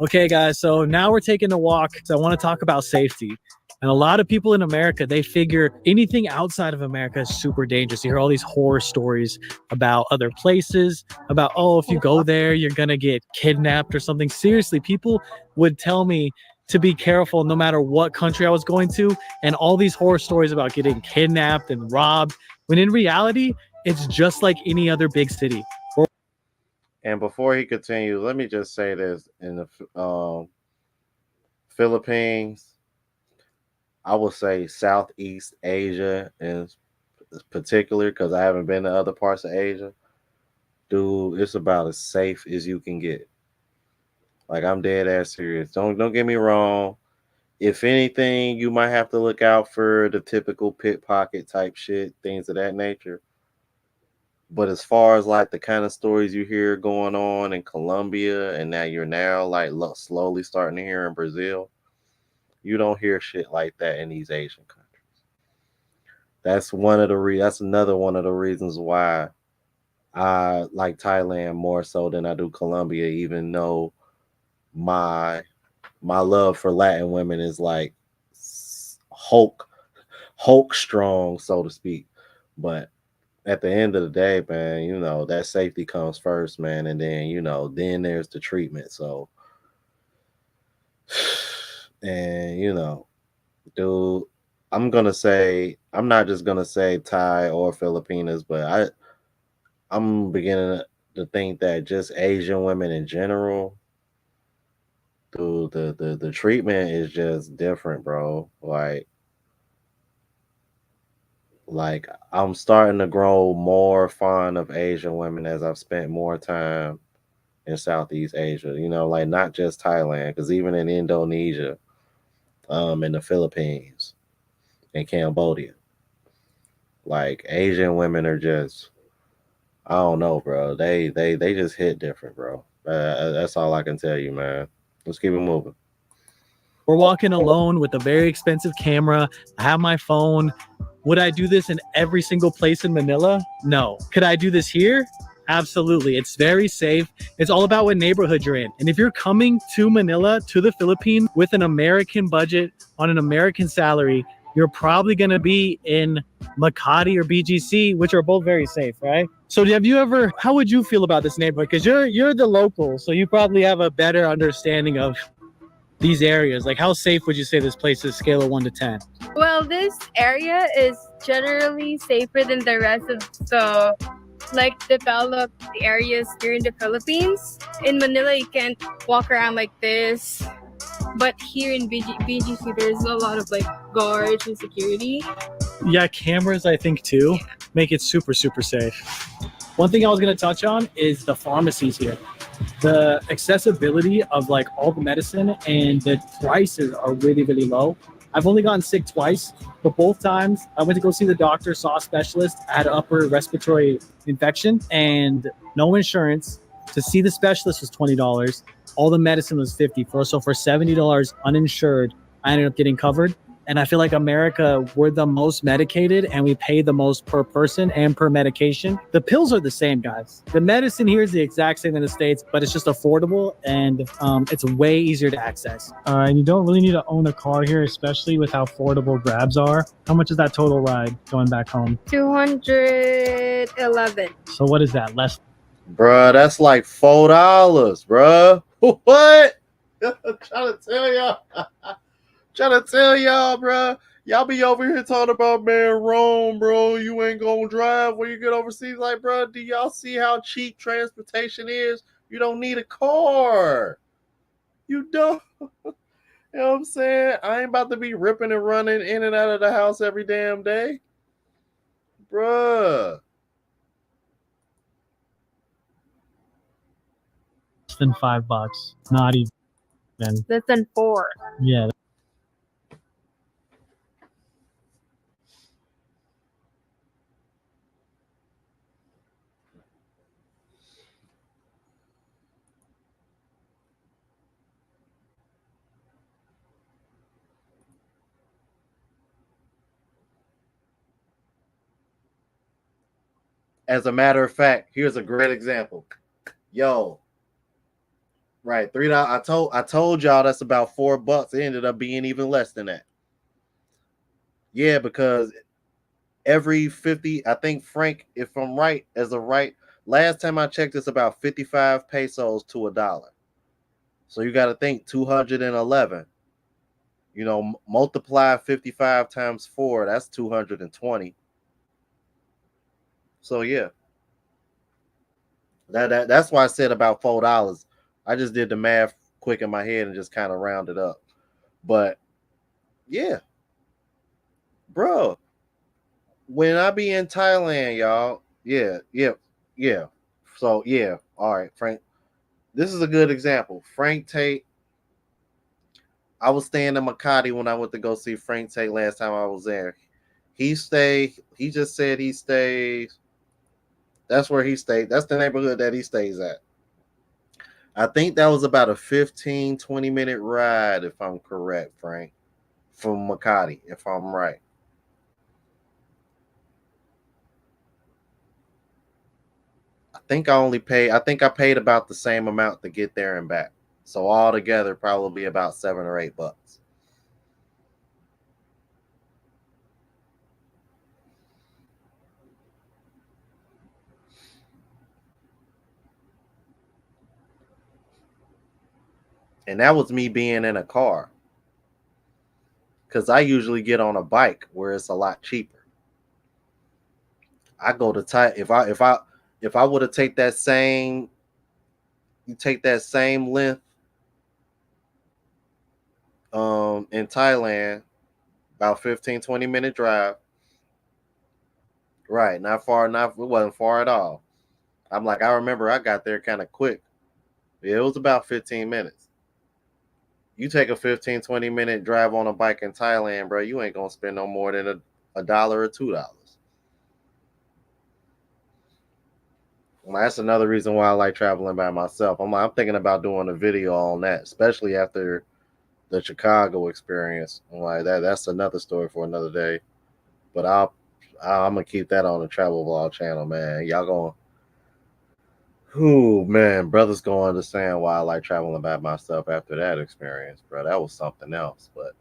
Okay, guys, so now we're taking a walk. So I want to talk about safety. And a lot of people in America, they figure anything outside of America is super dangerous. You hear all these horror stories about other places, about, oh, if you go there, you're going to get kidnapped or something. Seriously, people would tell me to be careful no matter what country I was going to. And all these horror stories about getting kidnapped and robbed, when in reality, it's just like any other big city. And before he continues, let me just say this. In the Philippines, I would say Southeast Asia in particular, because I haven't been to other parts of Asia. Dude, it's about as safe as you can get. Like, I'm dead ass serious. Don't get me wrong. If anything, you might have to look out for the typical pickpocket type shit, things of that nature. But as far as like the kind of stories you hear going on in Colombia, and that you're now like slowly starting to hear in Brazil, you don't hear shit like that in these Asian countries. That's that's another one of the reasons why I like Thailand more so than I do Colombia, even though my love for Latin women is like Hulk strong, so to speak. But at the end of the day, man, you know, that safety comes first, man. And then, you know, then there's the treatment. So, and, you know, dude, I'm not just going to say Thai or Filipinas, but I'm beginning to think that just Asian women in general, dude, the treatment is just different, bro. Like I'm starting to grow more fond of Asian women as I've spent more time in Southeast Asia. You know, like not just Thailand, because even in Indonesia, in the Philippines, in Cambodia, like Asian women are just, I don't know, bro. They just hit different, bro. That's all I can tell you, man. Let's keep it moving. We're walking alone with a very expensive camera. I have my phone. Would I do this in every single place in Manila? No. Could I do this here? Absolutely. It's very safe. It's all about what neighborhood you're in. And if you're coming to Manila, to the Philippines, with an American budget on an American salary, you're probably going to be in Makati or BGC, which are both very safe, right? So have you ever, how would you feel about this neighborhood? Because you're the local, so you probably have a better understanding of these areas. Like, how safe would you say this place is, scale of 1 to 10? Well, this area is generally safer than the rest of the like developed areas here in the Philippines. In Manila, you can't walk around like this. But here in BGC, there's a lot of like guards and security. Yeah, cameras, I think, too, make it super, super safe. One thing I was going to touch on is the pharmacies here. The accessibility of like all the medicine and the prices are really, really low. I've only gotten sick twice, but both times I went to go see the doctor, saw a specialist, I had an upper respiratory infection and no insurance. To see the specialist was $20. All the medicine was $50. So for $70 uninsured, I ended up getting covered. And I feel like America, we're the most medicated and we pay the most per person and per medication. The pills are the same, guys. The medicine here is the exact same in the States, but it's just affordable and it's way easier to access. And you don't really need to own a car here, especially with how affordable Grabs are. How much is that total ride going back home? 211. So what is that? Less? Bruh, that's like $4, bruh. What? I'm trying to tell y'all. Trying to tell y'all, bro. Y'all be over here talking about, man, Rome, bro. You ain't gonna drive when you get overseas. Like, bro, do y'all see how cheap transportation is? You don't need a car. You don't. You know what I'm saying? I ain't about to be ripping and running in and out of the house every damn day. Bruh. Less than $5. Not even. Less than 4. Yeah. As a matter of fact, here's a great example. Yo, right, $3. I told y'all that's about $4. It ended up being even less than that. Yeah, because every 50, I think Frank, if I'm right, last time I checked, it's about 55 pesos to $1. So you got to think 211. You know, multiply 55 times 4, that's 220. So yeah, that's why I said about $4. I just did the math quick in my head and just kind of rounded up. But yeah, bro, when I be in Thailand, y'all, yeah. So yeah, all right, Frank. This is a good example. Frank Tate. I was staying in Makati when I went to go see Frank Tate last time I was there. He just said he stays. That's where he stayed. That's the neighborhood that he stays at. I think that was about a 15, 20-minute ride, if I'm correct, Frank, from Makati, if I'm right. I think I paid about the same amount to get there and back. So altogether, probably about $7 or $8. And that was me being in a car. Because I usually get on a bike where it's a lot cheaper. I go to if I would have take that same length in Thailand, about 15, 20-minute drive. Right, not far enough. It wasn't far at all. I'm like, I remember I got there kind of quick. Yeah, it was about 15 minutes. You take a 15, 20-minute drive on a bike in Thailand, bro, you ain't going to spend no more than $1 or $2. Well, that's another reason why I like traveling by myself. I'm thinking about doing a video on that, especially after the Chicago experience. I'm like, that's another story for another day. But I'm gonna keep that on the travel vlog channel, man. Y'all gonna, whoo, man, brothers gonna understand why I like traveling by myself after that experience, bro. That was something else. But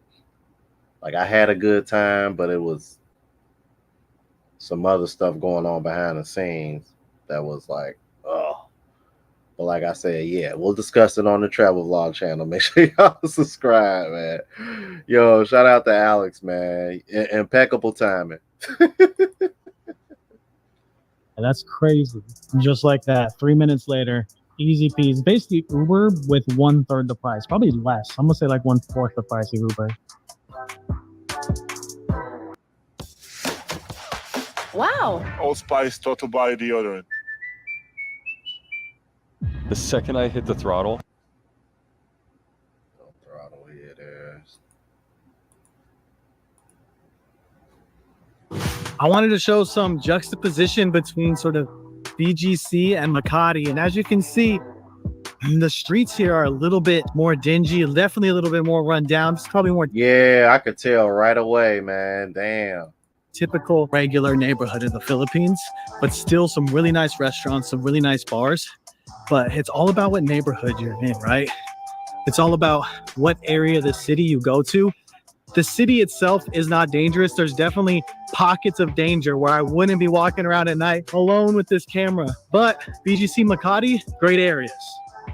like, I had a good time, but it was some other stuff going on behind the scenes that was like, oh. But like I said, yeah, we'll discuss it on the travel vlog channel. Make sure y'all subscribe, man. Yo, shout out to Alex, man. Impeccable timing. And that's crazy. Just like that, 3 minutes later, easy peasy. Basically, Uber with 1/3 the price, probably less. I'm gonna say like 1/4 the price of Uber. Wow. Old Spice total body deodorant. The second I hit the throttle, Don't throttle it is. I wanted to show some juxtaposition between sort of BGC and Makati. And as you can see, the streets here are a little bit more dingy, definitely a little bit more run down. It's probably more Yeah, I could tell right away, man. Damn. typical regular neighborhood in the Philippines, but still some really nice restaurants, some really nice bars. But it's all about what neighborhood you're in, right? It's all about what area of the city you go to. The city itself is not dangerous. There's definitely pockets of danger where I wouldn't be walking around at night alone with this camera. But BGC Makati, great areas.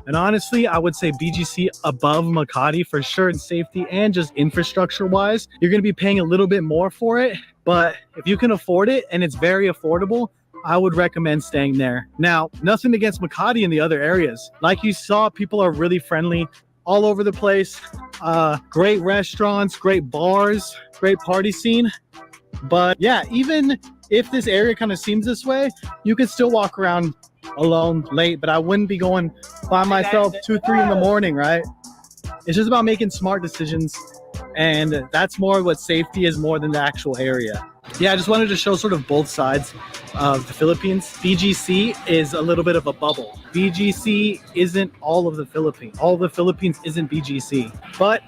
And honestly, I would say BGC above Makati for sure in safety and just infrastructure wise. You're going to be paying a little bit more for it, but if you can afford it and it's very affordable, I would recommend staying there. Now, nothing against Makati in the other areas. Like you saw, people are really friendly all over the place. Great restaurants, great bars, great party scene. But yeah, even if this area kind of seems this way, you can still walk around alone late, but I wouldn't be going by myself 2, 3 in the morning, right? It's just about making smart decisions. And that's more what safety is more than the actual area. Yeah, I just wanted to show sort of both sides of the Philippines. BGC is a little bit of a bubble. BGC isn't all of the Philippines. All of the Philippines isn't BGC, but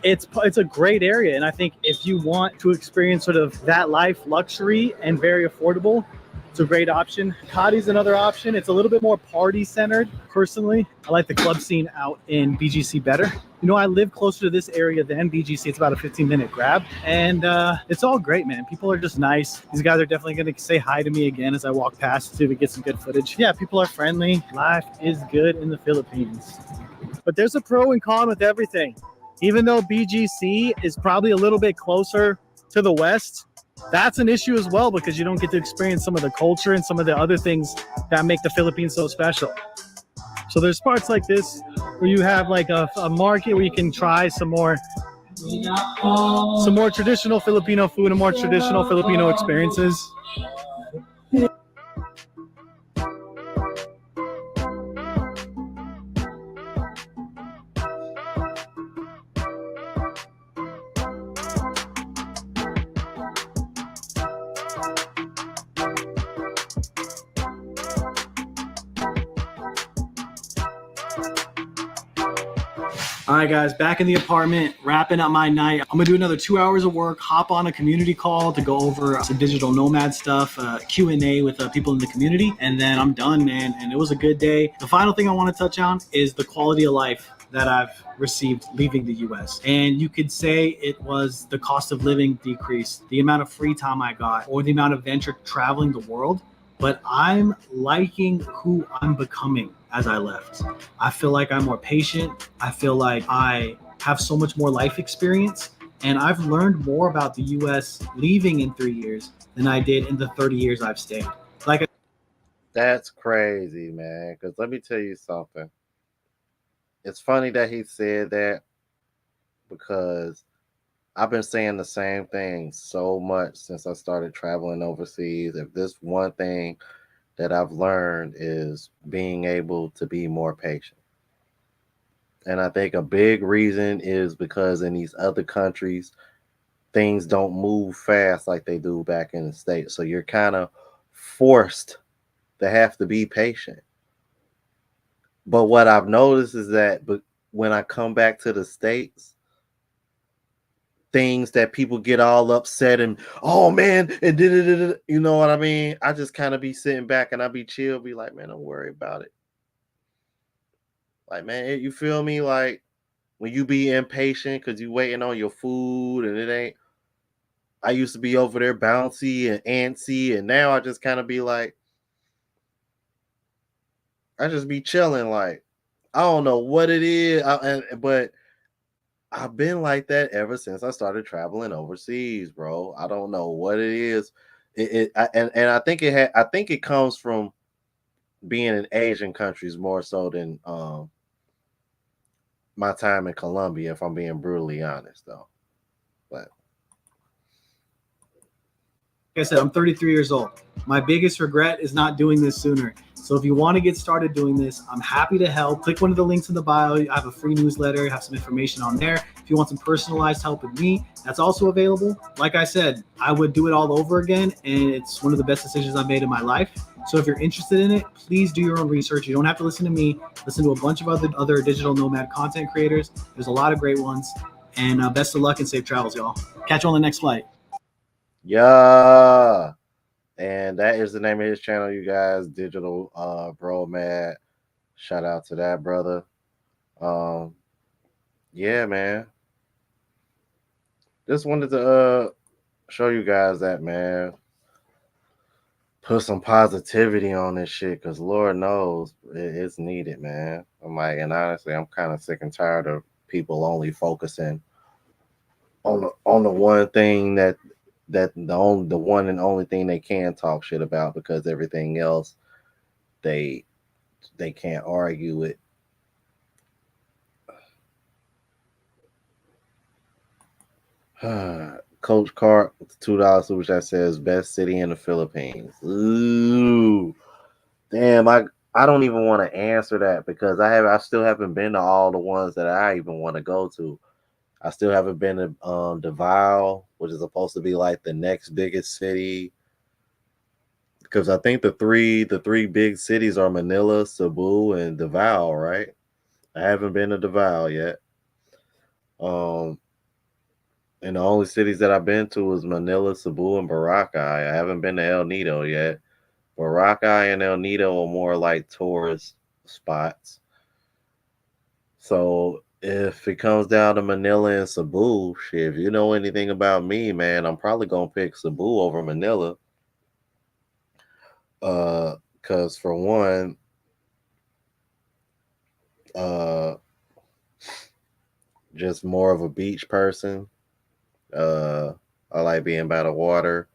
it's a great area. And I think if you want to experience sort of that life, luxury and very affordable, it's a great option. Makati's another option. It's a little bit more party centered. Personally, I like the club scene out in BGC better. You know, I live closer to this area than BGC. It's about a 15-minute grab. And it's all great, man. People are just nice. These guys are definitely going to say hi to me again as I walk past to get some good footage. Yeah, people are friendly. Life is good in the Philippines. But there's a pro and con with everything. Even though BGC is probably a little bit closer to the west, that's an issue as well because you don't get to experience some of the culture and some of the other things that make the Philippines so special. So there's parts like this where you have like a market where you can try some more traditional Filipino food and more traditional Filipino experiences. All right, guys, back in the apartment, wrapping up my night. I'm gonna do another 2 hours of work, hop on a community call to go over some digital nomad stuff, Q&A with people in the community, and then I'm done, man. And it was a good day. The final thing I want to touch on is the quality of life that I've received leaving the US. And you could say it was the cost of living decreased, the amount of free time I got, or the amount of venture traveling the world. But I'm liking who I'm becoming as I left. I feel like I'm more patient. I feel like I have so much more life experience. And I've learned more about the US leaving in 3 years than I did in the 30 years I've stayed. That's crazy, man. Because let me tell you something. It's funny that he said that because I've been saying the same thing so much since I started traveling overseas. If this one thing that I've learned is being able to be more patient. And I think a big reason is because in these other countries, things don't move fast like they do back in the States. So you're kind of forced to have to be patient. But what I've noticed is that when I come back to the States, things that people get all upset and oh man, and you know what I mean? I just kind of be sitting back and I be chill, be like, man, don't worry about it. Like, man, you feel me? Like when you be impatient because you waiting on your food and it ain't. I used to be over there bouncy and antsy, and now I just kind of be like, I just be chilling. Like, I don't know what it is, but I've been like that ever since I started traveling overseas, bro. I don't know what it is. And I think I think it comes from being in Asian countries more so than my time in Colombia, if I'm being brutally honest, though. But Like I said, I'm 33 years old. My biggest regret is not doing this sooner. So if you want to get started doing this, I'm happy to help. Click one of the links in the bio. I have a free newsletter, have some information on there. If you want some personalized help with me, that's also available. Like I said, I would do it all over again, and it's one of the best decisions I've made in my life. So if you're interested in it, please do your own research. You don't have to listen to me. Listen to a bunch of other digital nomad content creators. There's a lot of great ones. And best of luck and safe travels, y'all. Catch you on the next flight. yeah. And that is the name of his channel, you guys. Digital Bro Mad. Shout out to that brother. Um, yeah, man. Just wanted to show you guys that, man. Put some positivity on this shit, cause Lord knows it's needed, man. I'm like, and honestly, I'm kind of sick and tired of people only focusing on the one thing that the one and only thing they can talk shit about, because everything else they can't argue with. Coach Cart, $2 super chat says best city in the Philippines. Ooh, damn! I don't even want to answer that because I still haven't been to all the ones that I even want to go to. I still haven't been to Davao, which is supposed to be like the next biggest city. Because I think the three big cities are Manila, Cebu, and Davao, right? I haven't been to Davao yet. Um, and the only cities that I've been to is Manila, Cebu, and Boracay. I haven't been to El Nido yet. Boracay and El Nido are more like tourist spots. So if it comes down to Manila and Cebu, shit, if you know anything about me, man, I'm probably gonna pick Cebu over Manila. Cause for one, uh, just more of a beach person. Uh, I like being by the water,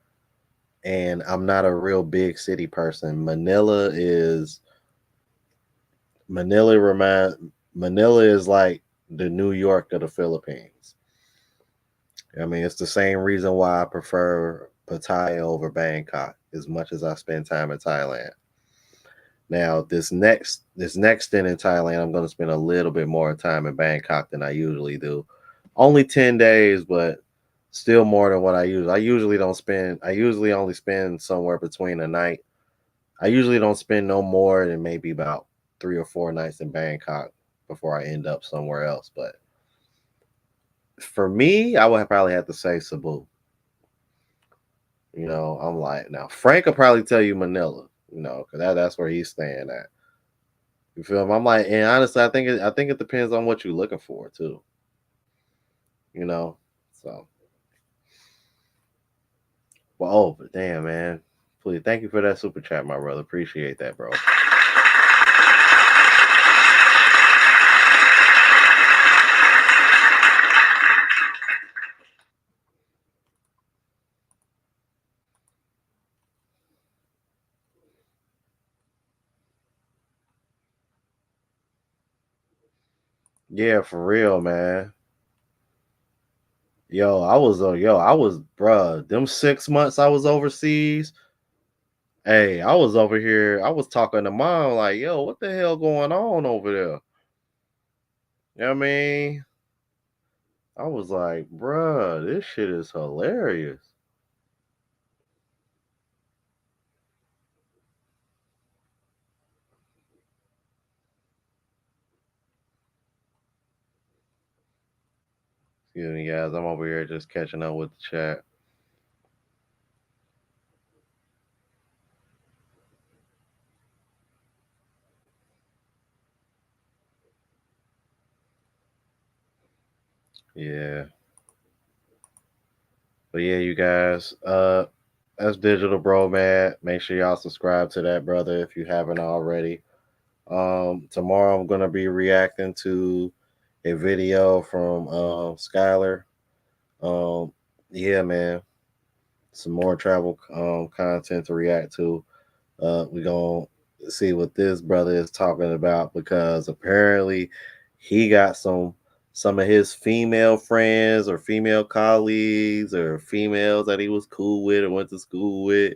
and I'm not a real big city person. Manila Manila is like the New York of the Philippines. I mean, it's the same reason why I prefer Pattaya over Bangkok as much as I spend time in Thailand. Now, this next stint in Thailand, I'm going to spend a little bit more time in Bangkok than I usually do. Only 10 days, but still more than what I usually. I usually don't spend. I usually only spend somewhere between a night. I usually don't spend no more than maybe about 3 or 4 nights in Bangkok before I end up somewhere else. But for me, I would probably have to say Cebu. I'm like, now Frank will probably tell you Manila, because that's where he's staying at. You feel me? I'm like, and honestly, I think it depends on what you're looking for too. You know, so well, oh, but damn, man, please, thank you for that super chat, my brother. Appreciate that, bro. Yeah, for real, man. Bruh, them 6 months I was overseas. Hey, I was over here. I was talking to mom like, yo, what the hell going on over there? You know what I mean? I was like, bruh, this shit is hilarious. Excuse me, guys. I'm over here just catching up with the chat. Yeah. But yeah, you guys. That's Digital Bro Mad. Make sure y'all subscribe to that brother if you haven't already. Tomorrow I'm gonna be reacting to a video from Skylar. Um, yeah, man. Some more travel content to react to. We gonna see what this brother is talking about because apparently he got some of his female friends or female colleagues or females that he was cool with or went to school with.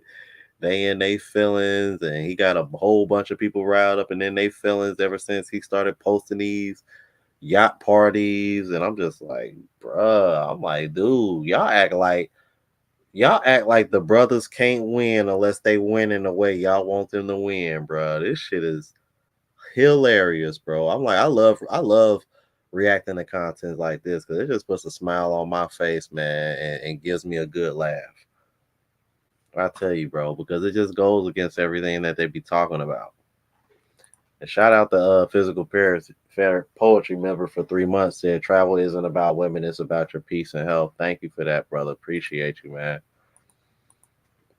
They in they feelings, and he got a whole bunch of people riled up and in they feelings ever since he started posting these yacht parties. And I'm just like, bruh, I'm like, dude, y'all act like the brothers can't win unless they win in the way y'all want them to win, bro. This shit is hilarious, bro. I'm like, I love reacting to content like this because it just puts a smile on my face, man, and gives me a good laugh. I tell you, bro, because it just goes against everything that they be talking about. And shout out to Physical Paris Fair Poetry member for 3 months said travel isn't about women, it's about your peace and health. Thank you for that, brother. Appreciate you, man.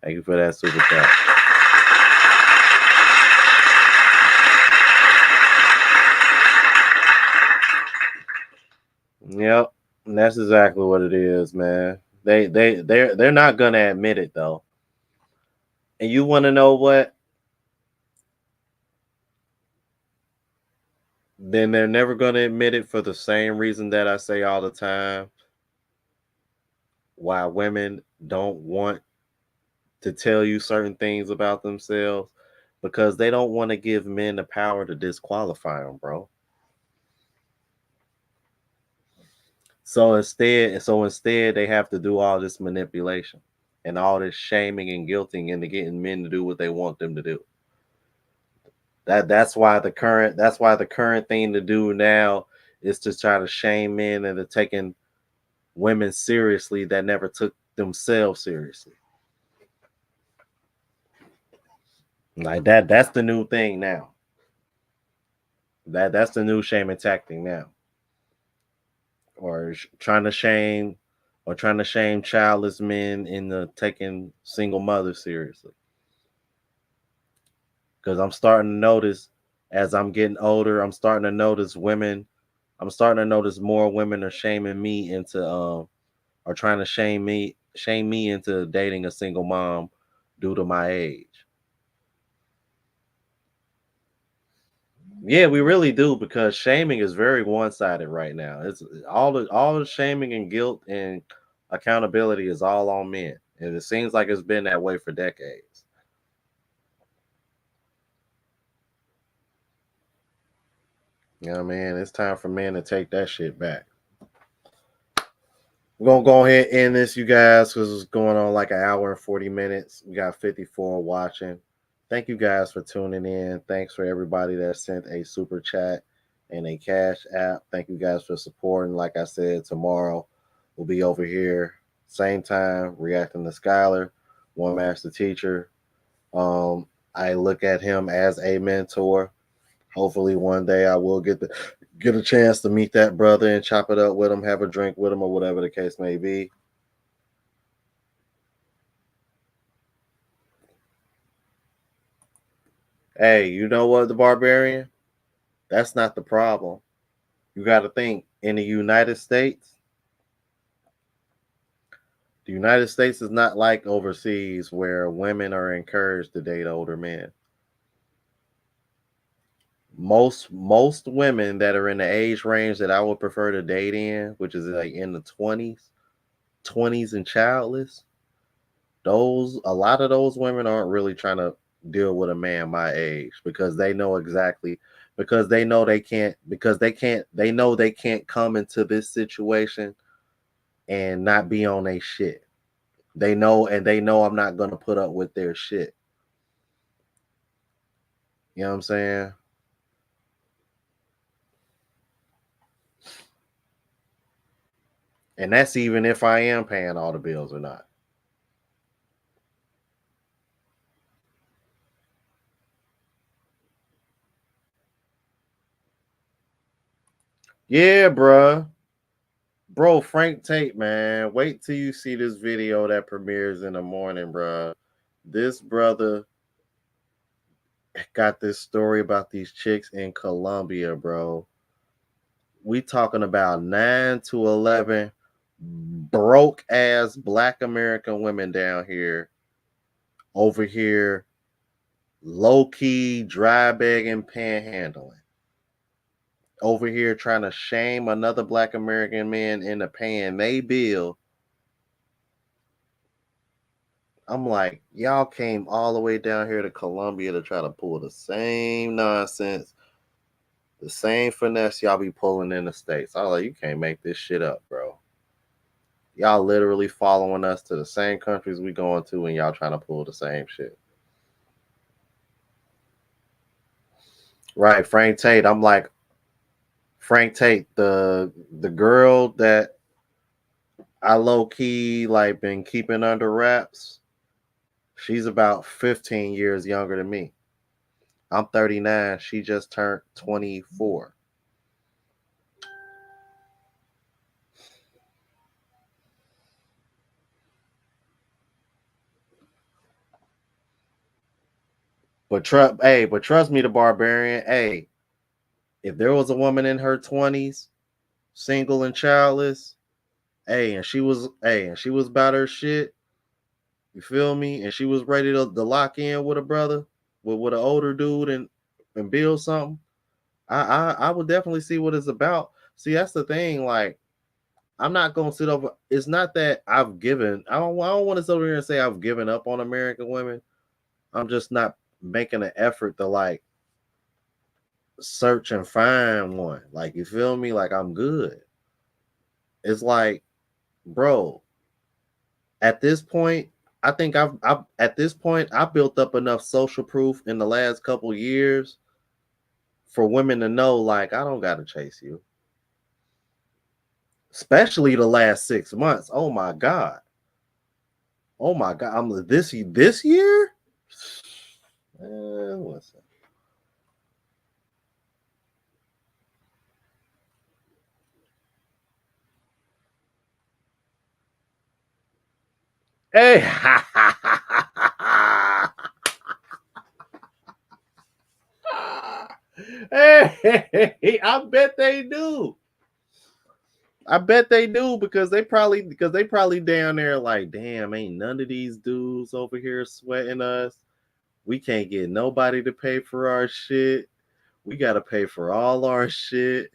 Thank you for that super chat. Yep, and that's exactly what it is, man. They're not gonna admit it though. And you want to know what? Then they're never gonna admit it for the same reason that I say all the time. Why women don't want to tell you certain things about themselves because they don't want to give men the power to disqualify them, bro. So instead, they have to do all this manipulation and all this shaming and guilting into getting men to do what they want them to do. That's why the current thing to do now is to try to shame men into taking women seriously that never took themselves seriously. Like that's the new thing now. That's the new shaming tactic now. Or trying to shame childless men into taking single mothers seriously. Because I'm starting to notice as I'm getting older, I'm starting to notice more women are shaming me into are trying to shame me into dating a single mom due to my age. Yeah, we really do because shaming is very one-sided right now. It's all the shaming and guilt and accountability is all on men. And it seems like it's been that way for decades. You know what I mean? It's time for men to take that shit back. We're gonna go ahead and end this, you guys, because it's going on like an hour and 40 minutes. We got 54 watching. Thank you guys for tuning in. Thanks for everybody that sent a super chat and a cash app. Thank you guys for supporting. Like I said, tomorrow we'll be over here, same time, reacting to Skylar, one master teacher. I look at him as a mentor. Hopefully one day I will get a chance to meet that brother and chop it up with him, have a drink with him, or whatever the case may be. Hey, you know what, the barbarian? That's not the problem. You got to think in the United States is not like overseas where women are encouraged to date older men. Most women that are in the age range that I would prefer to date in, which is like in the 20s and childless, those a lot of those women aren't really trying to deal with a man my age because they know they can't come into this situation and not be on their shit. They know I'm not gonna put up with their shit. You know what I'm saying? And that's even if I am paying all the bills or not. Yeah, bruh. Bro, Frank Tate, man. Wait till you see this video that premieres in the morning, bruh. This brother got this story about these chicks in Colombia, bro. We talking about 9 to 11 broke ass black American women down here, over here, low key dry begging, panhandling. Over here trying to shame another black American man into paying they bill. I'm like, y'all came all the way down here to Colombia to try to pull the same nonsense, the same finesse y'all be pulling in the States. I was like, you can't make this shit up, bro. Y'all literally following us to the same countries we going to, and y'all trying to pull the same shit. Right, Frank Tate. I'm like, Frank Tate, the girl that I low key like been keeping under wraps. She's about 15 years younger than me. I'm 39. She just turned 24. But trust me, the barbarian. Hey, if there was a woman in her 20s, single and childless, and she was about her shit, you feel me? And she was ready to lock in with a brother, with an older dude and build something. I would definitely see what it's about. See, that's the thing. Like, I'm not gonna sit over. It's not that I've given. I don't want to sit over here and say I've given up on American women. I'm just not making an effort to like search and find one. Like, you feel me? Like, I'm good. It's like, bro, at this point, I think I've at this point I built up enough social proof in the last couple years for women to know, like, I don't gotta chase you. Especially the last 6 months. Oh my God. Oh my God. I'm this year? What's that? Hey, hey, I bet they do. I bet they do because they probably down there like, damn, ain't none of these dudes over here sweating us. We can't get nobody to pay for our shit. We gotta pay for all our shit.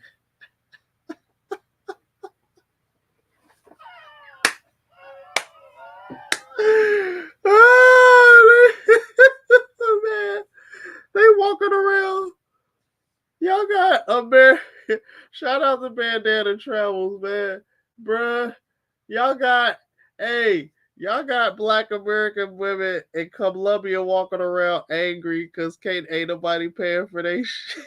Man, they walking around. Y'all got a bear. Shout out to Bandana Travels, man. Bruh. Y'all got black American women in Colombia walking around angry because ain't nobody paying for their shit.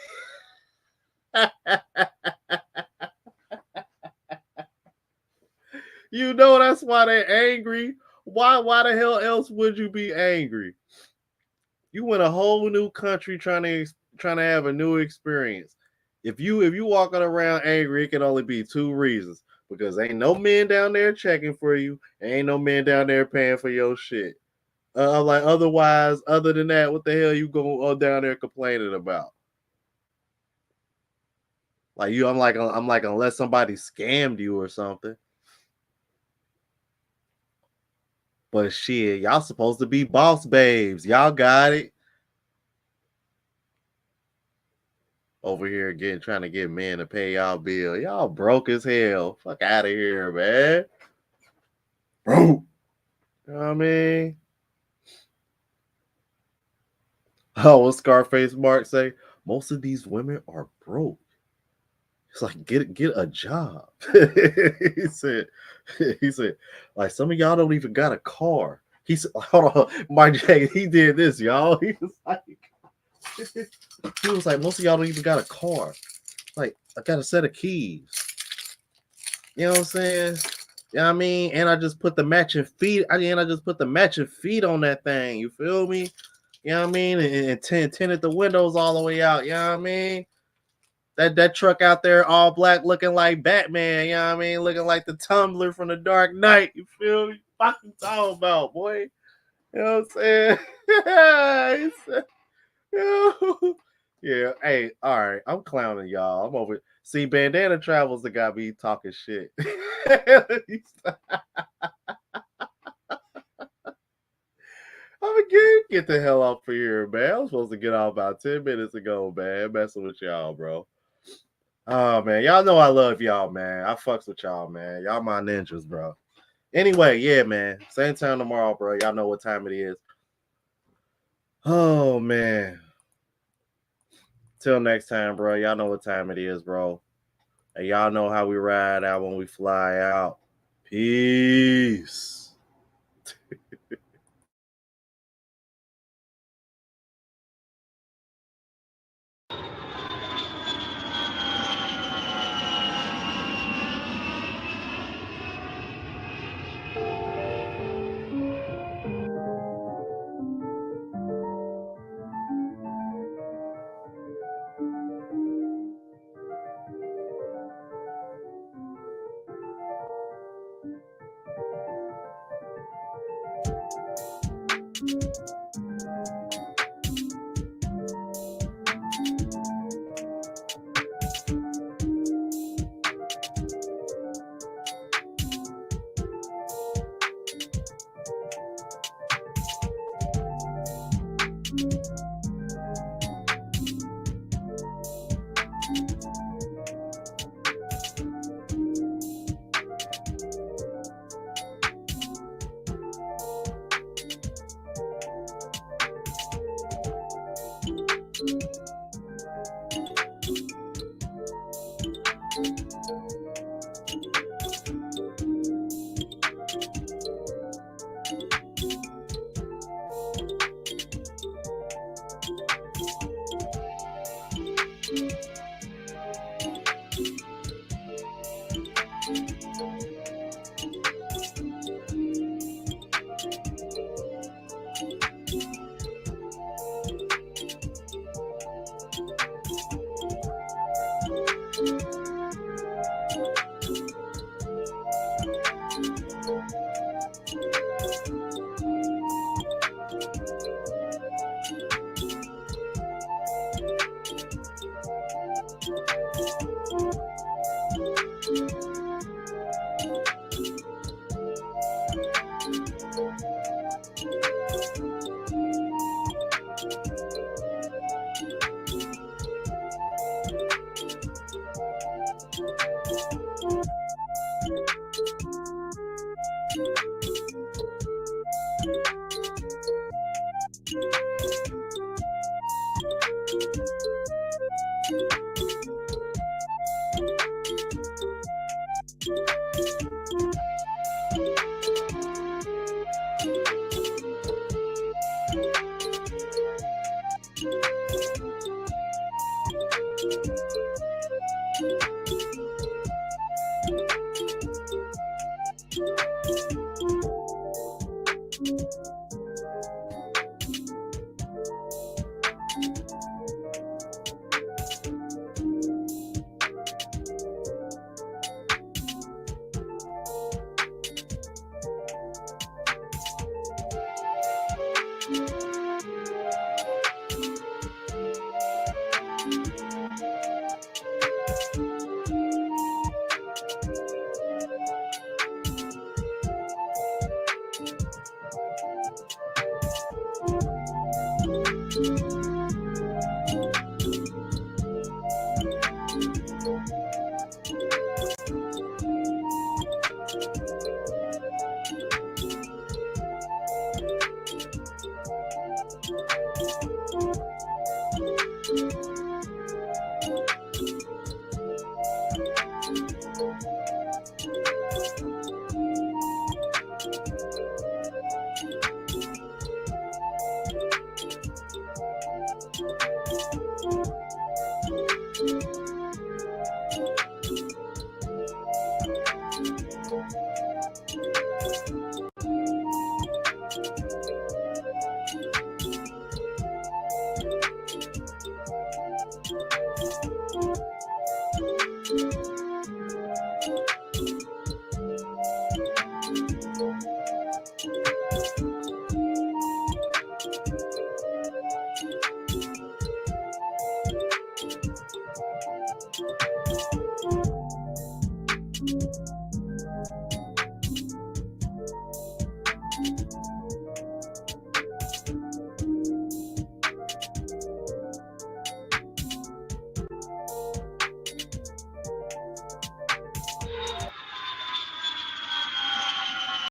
You know that's why they're angry. Why the hell else would you be angry? You in a whole new country trying to have a new experience. If you walking around angry, it can only be two reasons. Because ain't no men down there checking for you, and ain't no men down there paying for your shit. Like, otherwise, other than that, what the hell you going down there complaining about? Like, I'm like unless somebody scammed you or something. But shit, y'all supposed to be boss babes. Y'all got it. Over here again trying to get men to pay y'all bill. Y'all broke as hell. Fuck out of here, man. Bro. You know what I mean? Oh, what Scarface Mark say? Most of these women are broke. It's like, get a job. he said, like, some of y'all don't even got a car. He said, hold on, Mark J, he did this, y'all. He was like, most of y'all don't even got a car. Like, I got a set of keys. You know what I'm saying? You know what I mean? And I just put the matching feet. I just put the matching feet on that thing. You feel me? You know what I mean? And tinted the windows all the way out. You know what I mean? That truck out there all black looking like Batman. You know what I mean? Looking like the Tumbler from the Dark Knight. You feel me? Fucking talking about, boy. You know what I'm saying? Yeah. Hey, all right. I'm clowning y'all. I'm over. See, Bandana Travels that got me talking shit. I'm gonna get the hell off of here, man. I was supposed to get off about 10 minutes ago, man. Messing with y'all, bro. Oh man, y'all know I love y'all, man. I fucks with y'all, man. Y'all my ninjas, bro. Anyway, yeah, man. Same time tomorrow, bro. Y'all know what time it is. Oh man. Till next time, bro. Y'all know what time it is, bro. And y'all know how we ride out when we fly out. Peace.